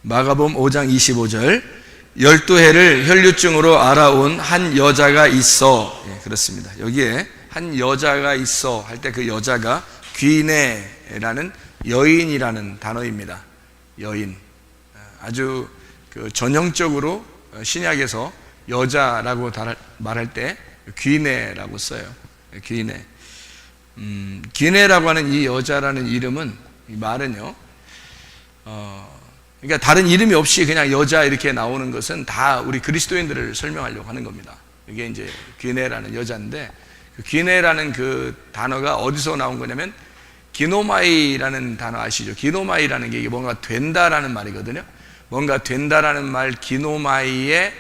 마가복음 5장 25절 12해를 혈류증으로 알아온 한 여자가 있어. 그렇습니다. 여기에 한 여자가 있어 할 때 그 여자가 귀네라는 여인이라는 단어입니다. 여인. 아주 전형적으로 신약에서 여자라고 말할 때 귀네라고 써요. 귀네. 귀네라고 하는 이 여자라는 이름은, 이 말은요, 그러니까 다른 이름이 없이 그냥 여자 이렇게 나오는 것은 다 우리 그리스도인들을 설명하려고 하는 겁니다. 이게 이제 귀네라는 여자인데, 그 귀네라는 그 단어가 어디서 나온 거냐면 기노마이라는 단어 아시죠? 기노마이라는 게 이게 뭔가 된다라는 말이거든요. 뭔가 된다라는 말 기노마이의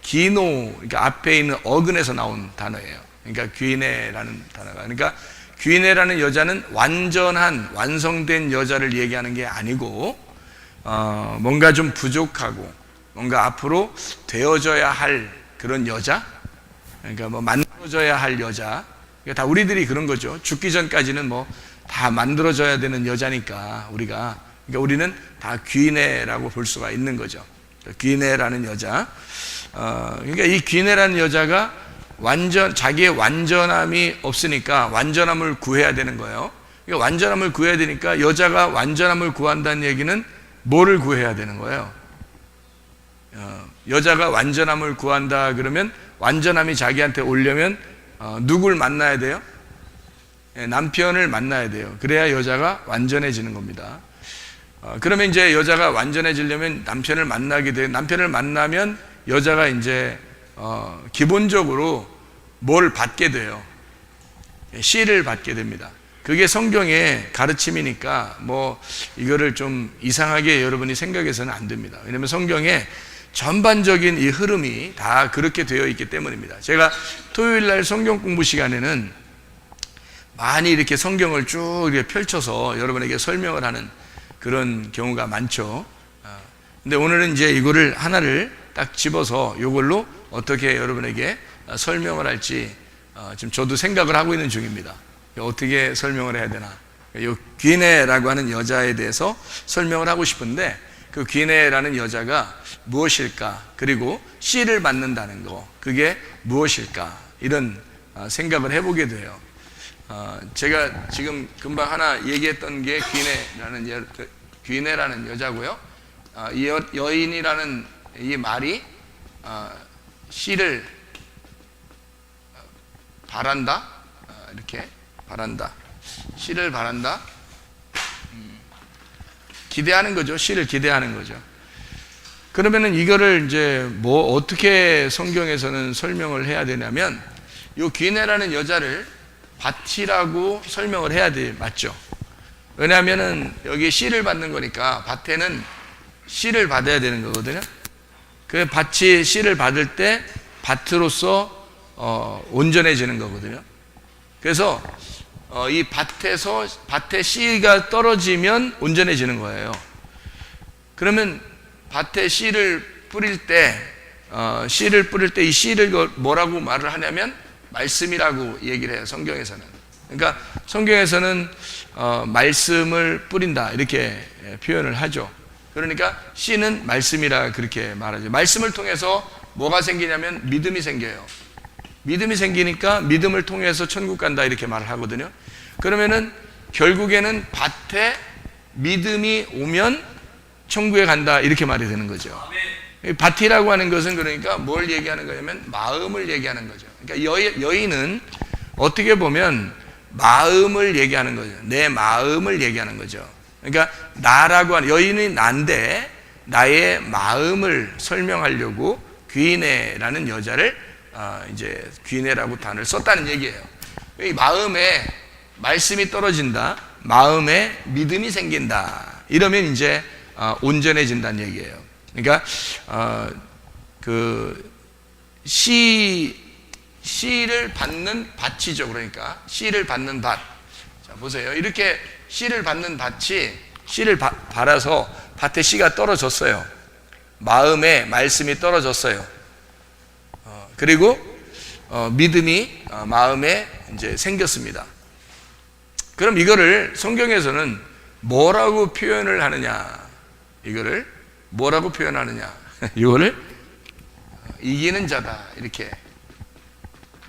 기노, 그러니까 앞에 있는 어근에서 나온 단어예요. 그러니까 귀네라는 단어가, 그러니까 귀네라는 여자는 완전한 완성된 여자를 얘기하는 게 아니고 뭔가 좀 부족하고 뭔가 앞으로 되어져야 할 그런 여자, 그러니까 뭐 만들어져야 할 여자. 그러니까 다 우리들이 그런 거죠. 죽기 전까지는 뭐 다 만들어져야 되는 여자니까 우리가, 그러니까 우리는 다 귀네라고 볼 수가 있는 거죠. 귀네라는 여자. 그러니까 이 귀네라는 여자가 자기의 완전함이 없으니까 완전함을 구해야 되는 거예요. 그러니까 완전함을 구해야 되니까 여자가 완전함을 구한다는 얘기는 뭐를 구해야 되는 거예요? 여자가 완전함을 구한다 그러면 완전함이 자기한테 오려면 누굴 만나야 돼요? 남편을 만나야 돼요. 그래야 여자가 완전해지는 겁니다. 그러면 이제 여자가 완전해지려면 남편을 만나게 돼요. 남편을 만나면 여자가 이제 기본적으로 뭘 받게 돼요? 씨를 받게 됩니다. 그게 성경의 가르침이니까 뭐 이거를 좀 이상하게 여러분이 생각해서는 안 됩니다. 왜냐하면 성경에 전반적인 이 흐름이 다 그렇게 되어 있기 때문입니다. 제가 토요일날 성경 공부 시간에는 많이 이렇게 성경을 쭉 이렇게 펼쳐서 여러분에게 설명을 하는 그런 경우가 많죠. 근데 오늘은 이제 이거를 하나를 딱 집어서 이걸로 어떻게 여러분에게 설명을 할지 지금 저도 생각을 하고 있는 중입니다. 어떻게 설명을 해야 되나. 이 귀네라고 하는 여자에 대해서 설명을 하고 싶은데, 그 귀네라는 여자가 무엇일까, 그리고 씨를 받는다는 거, 그게 무엇일까, 이런 생각을 해보게 돼요. 제가 지금 금방 하나 얘기했던 게 귀네라는 여자고요. 이 여인이라는 이 말이 씨를 바란다, 이렇게 바란다, 씨를 바란다, 기대하는 거죠. 씨를 기대하는 거죠. 그러면은 이거를 이제 뭐 어떻게 성경에서는 설명을 해야 되냐면, 이 귀네라는 여자를 밭이라고 설명을 해야 돼. 맞죠? 왜냐하면은 여기 씨를 받는 거니까 밭에는 씨를 받아야 되는 거거든요. 그 밭이 씨를 받을 때 밭으로서 온전해지는 거거든요. 그래서 이 밭에 씨가 떨어지면 온전해지는 거예요. 그러면 밭에 씨를 뿌릴 때 이 씨를 뭐라고 말을 하냐면 말씀이라고 얘기를 해요. 성경에서는. 그러니까 성경에서는 말씀을 뿌린다 이렇게 표현을 하죠. 그러니까 씨는 말씀이라 그렇게 말하죠. 말씀을 통해서 뭐가 생기냐면 믿음이 생겨요. 믿음이 생기니까 믿음을 통해서 천국 간다 이렇게 말을 하거든요. 그러면은 결국에는 밭에 믿음이 오면 천국에 간다 이렇게 말이 되는 거죠. 밭이라고 하는 것은 그러니까 뭘 얘기하는 거냐면 마음을 얘기하는 거죠. 그러니까 여인은 어떻게 보면 마음을 얘기하는 거죠. 내 마음을 얘기하는 거죠. 그러니까 나라고 하는, 여인이 난데 나의 마음을 설명하려고 귀네라는 여자를 이제 귀네라고 단어를 썼다는 얘기예요. 이 마음에 말씀이 떨어진다, 마음에 믿음이 생긴다, 이러면 이제 온전해진다는 얘기예요. 그러니까 그 씨를 받는 밭이죠. 그러니까 씨를 받는 밭. 자, 보세요. 이렇게 씨를 받는 밭이 씨를 받아서 밭에 씨가 떨어졌어요. 마음에 말씀이 떨어졌어요. 그리고 믿음이 마음에 이제 생겼습니다. 그럼 이거를 성경에서는 뭐라고 표현을 하느냐? 이거를 뭐라고 표현하느냐? 이거를 이기는 자다 이렇게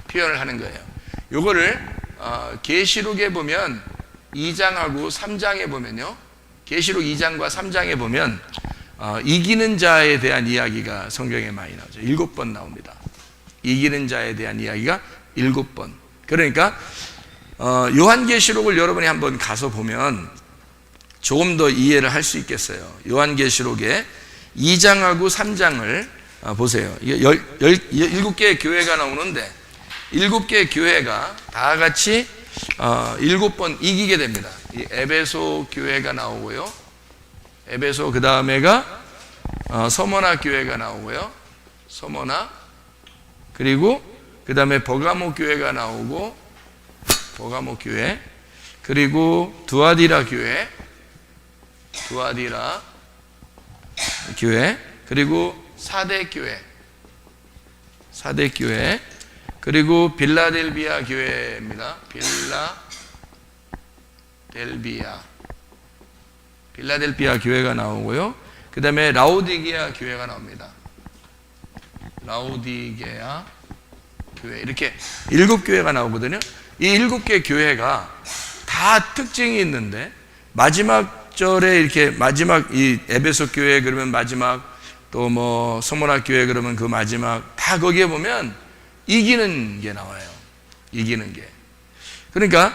표현을 하는 거예요. 이거를 계시록에 보면 2장하고 3장에 보면요, 계시록 2장과 3장에 보면 이기는 자에 대한 이야기가 성경에 많이 나오죠. 7번 나옵니다. 이기는 자에 대한 이야기가 7번. 그러니까 요한계시록을 여러분이 한번 가서 보면 조금 더 이해를 할 수 있겠어요. 요한계시록에 2장하고 3장을 보세요. 이게 7개의 교회가 나오는데 7개의 교회가 다 같이 7번 이기게 됩니다. 이 에베소 교회가 나오고요, 에베소 그 다음에가 서머나 교회가 나오고요, 서머나, 그리고 그 다음에 버가모 교회가 나오고, 버가모 교회, 그리고 두아디라 교회, 두아디라 교회, 그리고 사대 교회, 사대 교회, 그리고 빌라델비아 교회입니다. 빌라델비아 교회가 나오고요, 그 다음에 라오디게아 교회가 나옵니다. 라오디게아 교회, 이렇게 7교회가 나오거든요. 이 7개 교회가 다 특징이 있는데 마지막 절에 이렇게 마지막 이 에베소 교회 그러면 마지막, 또 뭐 서머나 교회 그러면 그 마지막, 다 거기에 보면 이기는 게 나와요. 이기는 게. 그러니까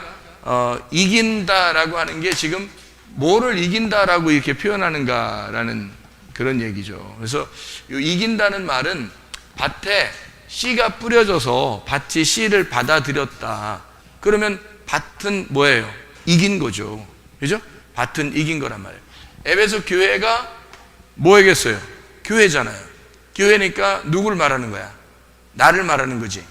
이긴다라고 하는 게 지금 뭐를 이긴다라고 이렇게 표현하는가라는 그런 얘기죠. 그래서 이긴다는 말은 밭에 씨가 뿌려져서 밭이 씨를 받아들였다. 그러면 밭은 뭐예요? 이긴 거죠. 그죠? 밭은 이긴 거란 말이에요. 에베소 교회가 뭐겠어요? 교회잖아요. 교회니까 누굴 말하는 거야? 나를 말하는 거지.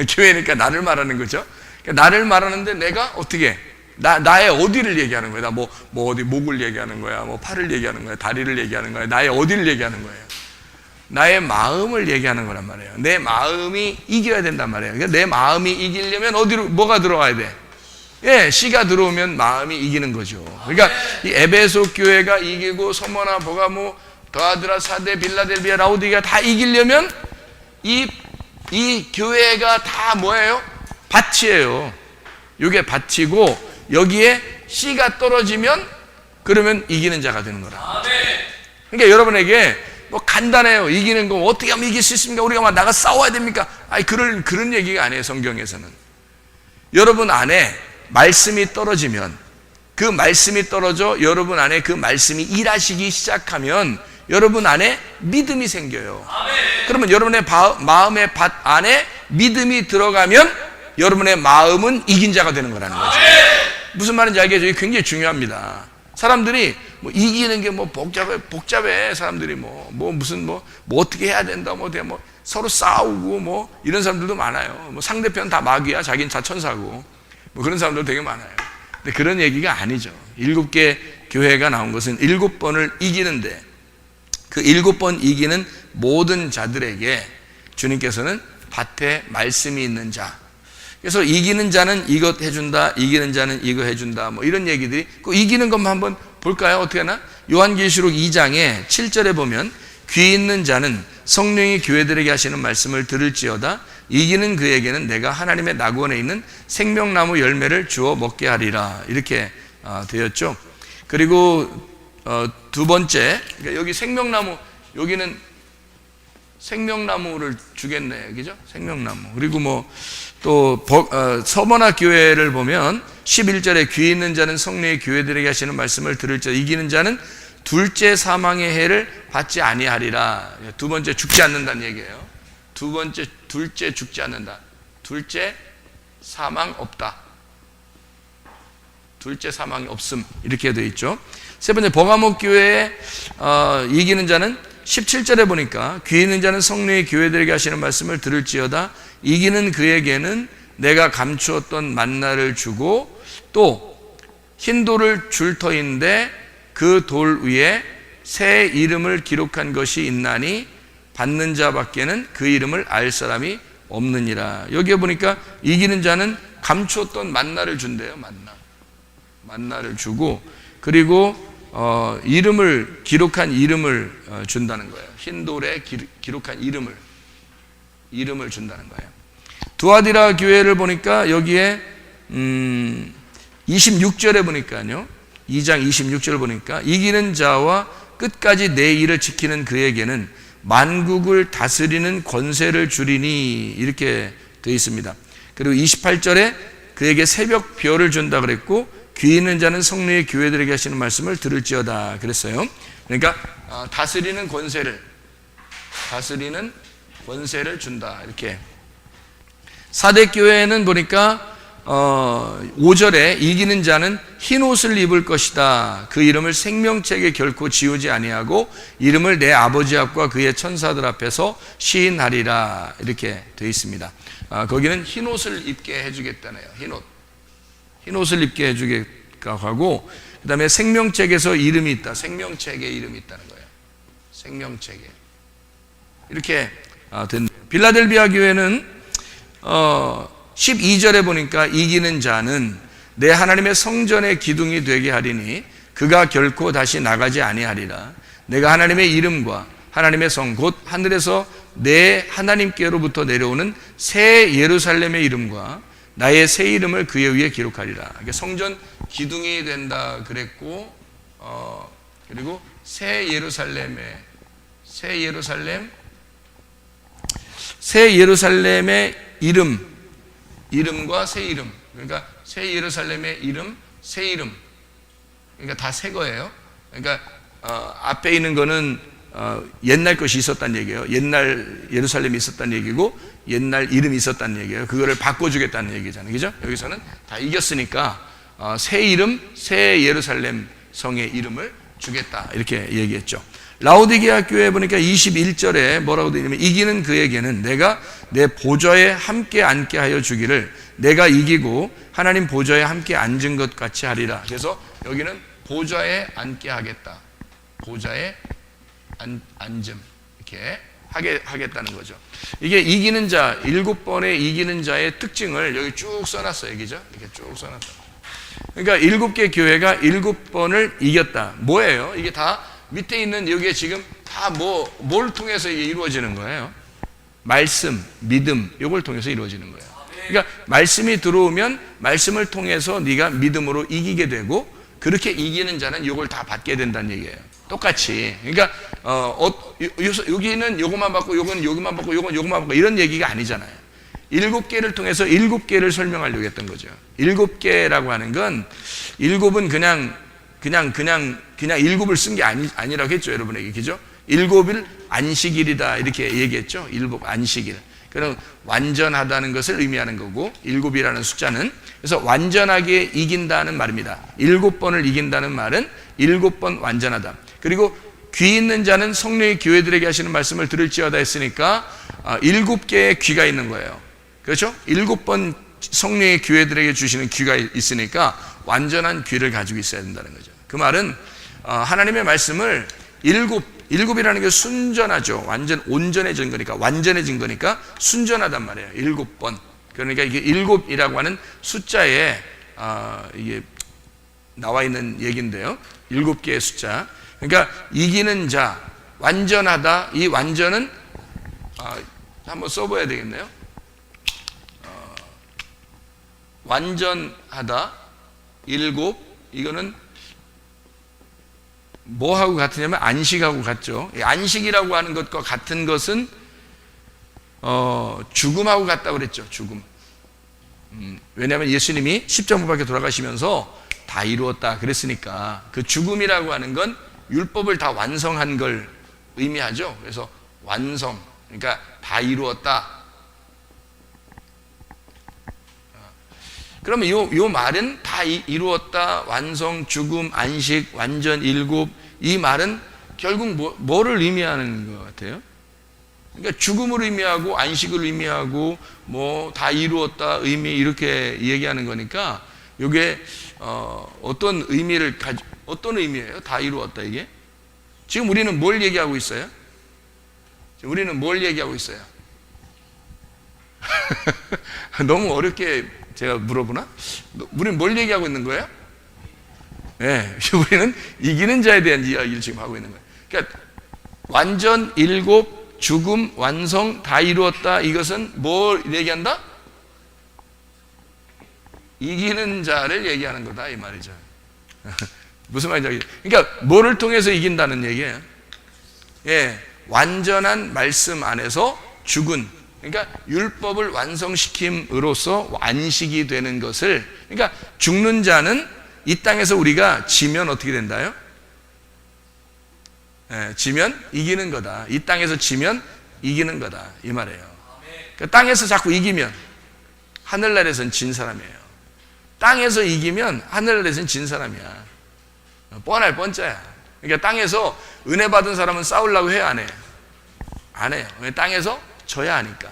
교회니까 나를 말하는 거죠. 그러니까 나를 말하는데 내가 어떻게 나의 어디를 얘기하는 거야? 뭐 어디 목을 얘기하는 거야? 뭐 팔을 얘기하는 거야? 다리를 얘기하는 거야? 나의 어디를 얘기하는 거예요? 나의 마음을 얘기하는 거란 말이에요. 내 마음이 이겨야 된단 말이에요. 그러니까 내 마음이 이기려면 어디로 뭐가 들어와야 돼? 예, 씨가 들어오면 마음이 이기는 거죠. 그러니까 이 에베소 교회가 이기고 서머나 버가모 더아드라 사대 빌라델비아 라오디게아 다 이기려면 이 교회가 다 뭐예요? 밭이에요. 이게 밭이고 여기에 씨가 떨어지면 그러면 이기는 자가 되는 거라. 그러니까 여러분에게 뭐 간단해요. 이기는 거 어떻게 하면 이길 수 있습니까? 우리가 막 나가 싸워야 됩니까? 아니 그런 얘기가 아니에요. 성경에서는. 여러분 안에 말씀이 떨어지면, 그 말씀이 떨어져 여러분 안에 그 말씀이 일하시기 시작하면 여러분 안에 믿음이 생겨요. 그러면 여러분의 마음의 밭 안에 믿음이 들어가면 여러분의 마음은 이긴 자가 되는 거라는 거죠. 무슨 말인지 알겠죠? 이게 굉장히 중요합니다. 사람들이 뭐 이기는 게 뭐 복잡해. 사람들이 무슨 어떻게 해야 된다, 뭐 서로 싸우고 뭐 이런 사람들도 많아요. 뭐 상대편 다 마귀야, 자기는 자천사고 뭐 그런 사람들 되게 많아요. 근데 그런 얘기가 아니죠. 7개 교회가 나온 것은 7번을 이기는데 그 7번 이기는 모든 자들에게 주님께서는 밭에 말씀이 있는 자, 그래서 이기는 자는 이것 해준다, 이기는 자는 이거 해준다, 뭐 이런 얘기들이, 그 이기는 것만 한번 볼까요? 어떻게 하나? 요한계시록 2장에 7절에 보면 귀 있는 자는 성령이 교회들에게 하시는 말씀을 들을지어다. 이기는 그에게는 내가 하나님의 낙원에 있는 생명나무 열매를 주어 먹게 하리라. 이렇게 되었죠. 그리고 두 번째, 그러니까 여기 생명나무, 여기는 생명나무를 주겠네, 그죠? 생명나무. 그리고 뭐 또 서머나 교회를 보면 11절에 귀 있는 자는 성령의 교회들에게 하시는 말씀을 들을지어다. 이기는 자는 둘째 사망의 해를 받지 아니하리라. 두 번째 죽지 않는다는 얘기예요. 둘째 죽지 않는다. 둘째 사망 없다. 둘째 사망이 없음, 이렇게 되어 있죠. 세 번째 버가모 교회에 이기는 자는 17절에 보니까 귀 있는 자는 성령의 교회들에게 하시는 말씀을 들을지어다. 이기는 그에게는 내가 감추었던 만나를 주고 또 흰 돌을 줄 터인데 그 돌 위에 새 이름을 기록한 것이 있나니 받는 자밖에는 그 이름을 알 사람이 없느니라. 여기에 보니까 이기는 자는 감추었던 만나를 준대요. 만나를 주고, 그리고 이름을 기록한 이름을 준다는 거예요. 흰 돌에 기록한 이름을 준다는 거예요. 두아디라 교회를 보니까 여기에 26절에 보니까요. 2장 26절을 보니까 이기는 자와 끝까지 내 일을 지키는 그에게는 만국을 다스리는 권세를 주리니 이렇게 되어 있습니다. 그리고 28절에 그에게 새벽 별을 준다 그랬고 귀 있는 자는 성령의 교회들에게 하시는 말씀을 들을지어다 그랬어요. 그러니까 다스리는 권세를 준다 이렇게. 사대교회는 보니까 5절에 이기는 자는 흰 옷을 입을 것이다. 그 이름을 생명책에 결코 지우지 아니하고 이름을 내 아버지 앞과 그의 천사들 앞에서 시인하리라 이렇게 되어 있습니다. 거기는 흰 옷을 입게 해주겠다네요. 흰 옷을 입게 해주겠다고 하고, 그 다음에 생명책에서 이름이 있다. 생명책에 이름이 있다는 거예요. 생명책에 이렇게 된. 빌라델비아 교회는 12절에 보니까 이기는 자는 내 하나님의 성전의 기둥이 되게 하리니 그가 결코 다시 나가지 아니하리라. 내가 하나님의 이름과 하나님의 성 곧 하늘에서 내 하나님께로부터 내려오는 새 예루살렘의 이름과 나의 새 이름을 그의 위에 기록하리라. 그러니까 성전 기둥이 된다 그랬고, 그리고 새 예루살렘의 이름과 새 이름. 그러니까 새 예루살렘의 이름, 새 이름. 그러니까 다 새 거예요. 그러니까 앞에 있는 거는 옛날 것이 있었다는 얘기예요. 옛날 예루살렘이 있었다는 얘기고 옛날 이름이 있었다는 얘기예요. 그거를 바꿔주겠다는 얘기잖아요. 그죠? 여기서는 다 이겼으니까 새 이름, 새 예루살렘 성의 이름을 주겠다 이렇게 얘기했죠. 라오디게아 교회에 보니까 21절에 뭐라고 되어 있냐면 이기는 그에게는 내가 내 보좌에 함께 앉게 하여 주기를 내가 이기고 하나님 보좌에 함께 앉은 것 같이 하리라. 그래서 여기는 보좌에 앉게 하겠다. 보좌에 앉음 이렇게 하겠다는 거죠. 이게 이기는 자 7번의 이기는 자의 특징을 여기 쭉 써놨어요. 그죠? 이렇게 쭉 써놨다. 그러니까 7개 교회가 7번을 이겼다. 뭐예요? 이게 다 밑에 있는 여기에 지금 다 뭘 통해서 이게 이루어지는 거예요? 말씀, 믿음, 이걸 통해서 이루어지는 거예요. 그러니까 말씀이 들어오면 말씀을 통해서 네가 믿음으로 이기게 되고 그렇게 이기는 자는 이걸 다 받게 된다는 얘기예요. 똑같이. 그러니까 여기는 요것만 받고 요건 여기만 받고 요건 요것만 받고 이런 얘기가 아니잖아요. 7개를 통해서 7개를 설명하려고 했던 거죠. 7개라고 하는 건 7은 그냥 7을 쓴 게 아니라고 했죠. 여러분에게. 그죠? 7일 안식일이다. 이렇게 얘기했죠. 7 안식일. 그럼 완전하다는 것을 의미하는 거고 7이라는 숫자는 그래서 완전하게 이긴다는 말입니다. 7번을 이긴다는 말은 7번 완전하다. 그리고 귀 있는 자는 성령의 교회들에게 하시는 말씀을 들을지어다 했으니까 7개의 귀가 있는 거예요. 그렇죠? 7번 성령의 교회들에게 주시는 귀가 있으니까 완전한 귀를 가지고 있어야 된다는 거죠. 그 말은 하나님의 말씀을 7이라는 게 순전하죠. 완전 온전해진 거니까 완전해진 거니까 순전하단 말이에요. 7번. 그러니까 이게 7이라고 하는 숫자에 이게 나와 있는 얘기인데요. 7개의 숫자. 그러니까 이기는 자, 완전하다. 이 완전은 한번 써봐야 되겠네요. 완전하다. 7. 이거는 뭐하고 같으냐면 안식하고 같죠. 안식이라고 하는 것과 같은 것은 죽음하고 같다고 그랬죠. 죽음. 왜냐하면 예수님이 십자가 못 박혀 돌아가시면서 다 이루었다 그랬으니까 그 죽음이라고 하는 건 율법을 다 완성한 걸 의미하죠. 그래서 완성, 그러니까 다 이루었다. 그러면 요 말은 다 이루었다, 완성, 죽음, 안식, 완전, 7, 이 말은 결국 뭐를 의미하는 것 같아요? 그러니까 죽음을 의미하고 안식을 의미하고 뭐 다 이루었다 의미 이렇게 얘기하는 거니까 이게 어떤 의미를 어떤 의미예요? 다 이루었다 이게? 지금 우리는 뭘 얘기하고 있어요? 우리는 뭘 얘기하고 있어요? 너무 어렵게 제가 물어보나? 우리는 뭘 얘기하고 있는 거예요? 예, 우리는 이기는 자에 대한 이야기를 지금 하고 있는 거예요. 그러니까 완전, 일곱, 죽음, 완성 다 이루었다. 이것은 뭘 얘기한다? 이기는 자를 얘기하는 거다 이 말이죠. 무슨 말인지 그러니까 뭐를 통해서 이긴다는 얘기예요? 예, 완전한 말씀 안에서 죽은, 그러니까 율법을 완성시킴으로써 완식이 되는 것을, 그러니까 죽는 자는 이 땅에서 우리가 지면 어떻게 된다요? 예, 지면 이기는 거다. 이 땅에서 지면 이기는 거다 이 말이에요. 그러니까 땅에서 자꾸 이기면 하늘나라에서는 진 사람이에요. 땅에서 이기면 하늘나라에서는 진 사람이야. 뻔할 뻔짜야. 그러니까 땅에서 은혜 받은 사람은 싸우려고 해요, 안 해요? 안 해요. 왜? 땅에서 져야 하니까.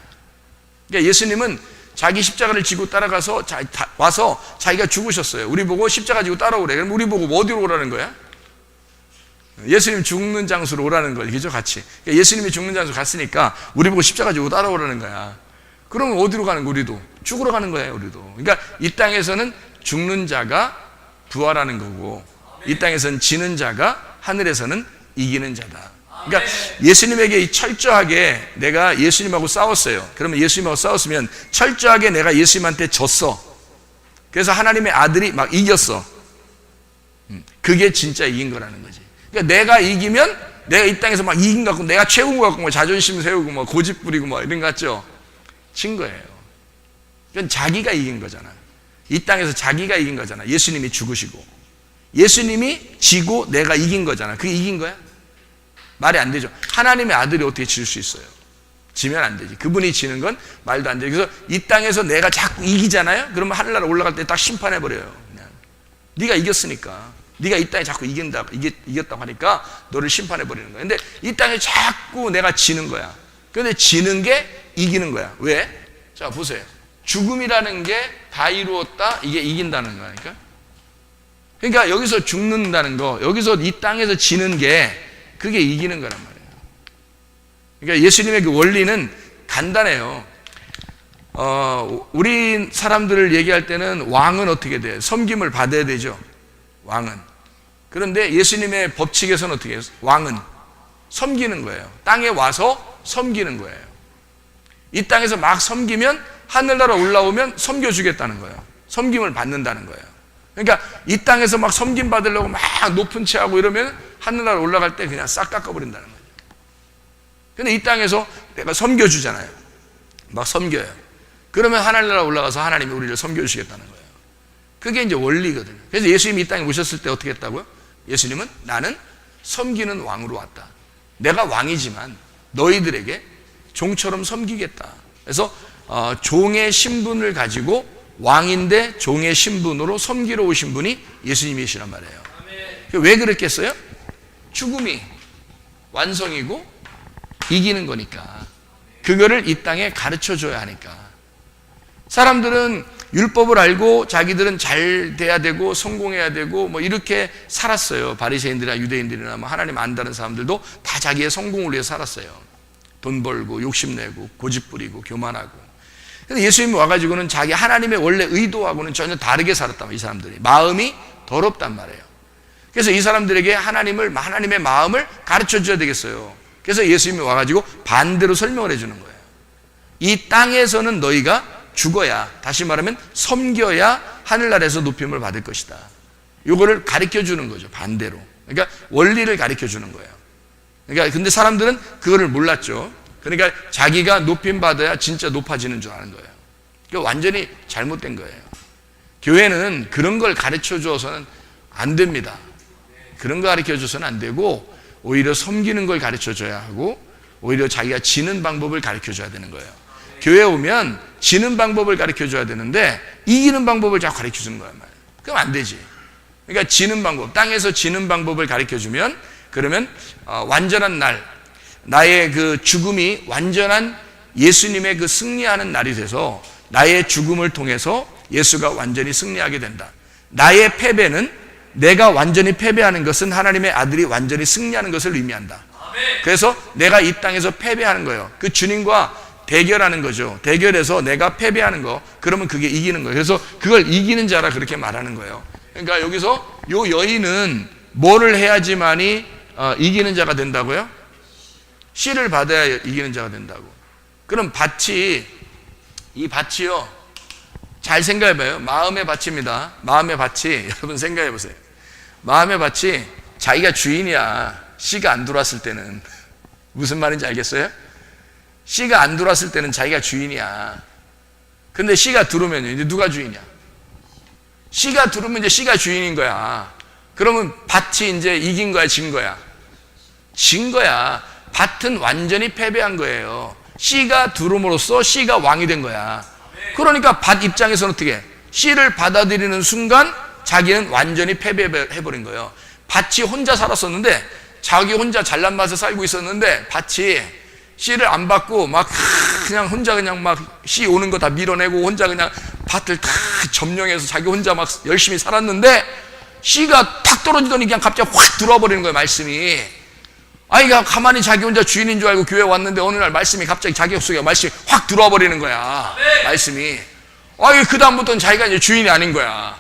그러니까 예수님은 자기 십자가를 지고 따라가서 와서 자기가 죽으셨어요. 우리 보고 십자가 지고 따라오래. 그럼 우리 보고 어디로 오라는 거야? 예수님 죽는 장소로 오라는 거예요. 그죠? 같이. 그러니까 예수님이 죽는 장소 갔으니까 우리 보고 십자가 지고 따라오라는 거야. 그러면 어디로 가는 거야? 우리도 죽으러 가는 거예요. 우리도. 그러니까 이 땅에서는 죽는 자가 부활하는 거고, 이 땅에서는 지는 자가 하늘에서는 이기는 자다. 그러니까 예수님에게 철저하게 내가 예수님하고 싸웠어요. 그러면 예수님하고 싸웠으면 철저하게 내가 예수님한테 졌어. 그래서 하나님의 아들이 막 이겼어. 그게 진짜 이긴 거라는 거지. 그러니까 내가 이기면 내가 이 땅에서 막 이긴 것 같고, 내가 최고인 것 같고, 뭐 자존심 세우고, 뭐 고집 부리고, 뭐 이런 것 같죠? 진 거예요. 그건 자기가 이긴 거잖아. 이 땅에서 자기가 이긴 거잖아. 예수님이 죽으시고 예수님이 지고 내가 이긴 거잖아. 그게 이긴 거야? 말이 안 되죠. 하나님의 아들이 어떻게 질 수 있어요? 지면 안 되지. 그분이 지는 건 말도 안 되죠. 그래서 이 땅에서 내가 자꾸 이기잖아요. 그러면 하늘나라 올라갈 때 딱 심판해버려요. 그냥 네가 이겼으니까, 네가 이 땅에 자꾸 이겼다고 하니까 너를 심판해버리는 거야. 근데 이 땅에 자꾸 내가 지는 거야. 근데 지는 게 이기는 거야. 왜? 자, 보세요. 죽음이라는 게 다 이루었다. 이게 이긴다는 거니까. 그러니까 여기서 죽는다는 거, 여기서 이 땅에서 지는 게 그게 이기는 거란 말이에요. 그러니까 예수님의 그 원리는 간단해요. 우리 사람들을 얘기할 때는 왕은 어떻게 돼요? 섬김을 받아야 되죠. 왕은. 그런데 예수님의 법칙에서는 어떻게 해요? 왕은 섬기는 거예요. 땅에 와서 섬기는 거예요. 이 땅에서 막 섬기면 하늘나라 올라오면 섬겨주겠다는 거예요. 섬김을 받는다는 거예요. 그러니까 이 땅에서 막 섬김 받으려고 막 높은 채 하고 이러면 하늘나라 올라갈 때 그냥 싹 깎아버린다는 거예요. 근데 이 땅에서 내가 섬겨주잖아요. 막 섬겨요. 그러면 하늘나라 올라가서 하나님이 우리를 섬겨주시겠다는 거예요. 그게 이제 원리거든요. 그래서 예수님이 이 땅에 오셨을 때 어떻게 했다고요? 예수님은 나는 섬기는 왕으로 왔다. 내가 왕이지만 너희들에게 종처럼 섬기겠다. 그래서 종의 신분을 가지고 왕인데 종의 신분으로 섬기러 오신 분이 예수님이시란 말이에요. 왜 그랬겠어요? 죽음이 완성이고 이기는 거니까. 그거를 이 땅에 가르쳐줘야 하니까. 사람들은 율법을 알고 자기들은 잘 돼야 되고 성공해야 되고 뭐 이렇게 살았어요. 바리새인들이나 유대인들이나 뭐 하나님 안다는 사람들도 다 자기의 성공을 위해 살았어요. 돈 벌고 욕심내고 고집 부리고 교만하고. 근데 예수님이 와가지고는 자기 하나님의 원래 의도하고는 전혀 다르게 살았단 말이에요. 이 사람들이 마음이 더럽단 말이에요. 그래서 이 사람들에게 하나님의 마음을 가르쳐 줘야 되겠어요. 그래서 예수님이 와가지고 반대로 설명을 해주는 거예요. 이 땅에서는 너희가 죽어야, 다시 말하면 섬겨야 하늘나라에서 높임을 받을 것이다. 이거를 가르쳐 주는 거죠. 반대로. 그러니까 원리를 가르쳐 주는 거예요. 그러니까 근데 사람들은 그거를 몰랐죠. 그러니까 자기가 높임 받아야 진짜 높아지는 줄 아는 거예요. 그러니까 완전히 잘못된 거예요. 교회는 그런 걸 가르쳐 줘서는 안 됩니다. 그런 거 가르쳐 줘서는 안 되고 오히려 섬기는 걸 가르쳐 줘야 하고 오히려 자기가 지는 방법을 가르쳐 줘야 되는 거예요. 교회 오면 지는 방법을 가르쳐 줘야 되는데 이기는 방법을 자꾸 가르쳐 주는 거란 말이에요. 그럼 안 되지. 그러니까 지는 방법, 땅에서 지는 방법을 가르쳐 주면 그러면 완전한 날, 나의 그 죽음이 완전한 예수님의 그 승리하는 날이 돼서 나의 죽음을 통해서 예수가 완전히 승리하게 된다. 나의 패배는 내가 완전히 패배하는 것은 하나님의 아들이 완전히 승리하는 것을 의미한다. 그래서 내가 이 땅에서 패배하는 거예요. 그 주님과 대결하는 거죠. 대결해서 내가 패배하는 거, 그러면 그게 이기는 거예요. 그래서 그걸 이기는 자라 그렇게 말하는 거예요. 그러니까 여기서 요 여인은 뭐를 해야지만이 이기는 자가 된다고요? 씨를 받아야 이기는 자가 된다고. 그럼 이 밭이요, 잘 생각해봐요. 마음의 밭입니다. 마음의 밭이 여러분 생각해보세요. 마음의 밭이 자기가 주인이야. 씨가 안 들어왔을 때는. 무슨 말인지 알겠어요? 씨가 안 들어왔을 때는 자기가 주인이야. 근데 씨가 들어오면 이제 누가 주인이야? 씨가 들어오면 이제 씨가 주인인 거야. 그러면 밭이 이제 이긴 거야, 진 거야? 진 거야. 밭은 완전히 패배한 거예요. 씨가 들어옴으로써 씨가 왕이 된 거야. 그러니까 밭 입장에서는 어떻게? 씨를 받아들이는 순간 자기는 완전히 패배해버린 거예요. 밭이 혼자 살았었는데, 자기 혼자 잘난 맛에 살고 있었는데, 밭이 씨를 안 받고 막 그냥 혼자 그냥 막 씨 오는 거 다 밀어내고 혼자 그냥 밭을 다 점령해서 자기 혼자 막 열심히 살았는데, 씨가 탁 떨어지더니 그냥 갑자기 확 들어와 버리는 거예요, 말씀이. 아니, 가만히 자기 혼자 주인인 줄 알고 교회 왔는데 어느 날 말씀이 갑자기 자기 속에 말씀이 확 들어와 버리는 거야. 말씀이. 아니, 그다음부터는 자기가 이제 주인이 아닌 거야.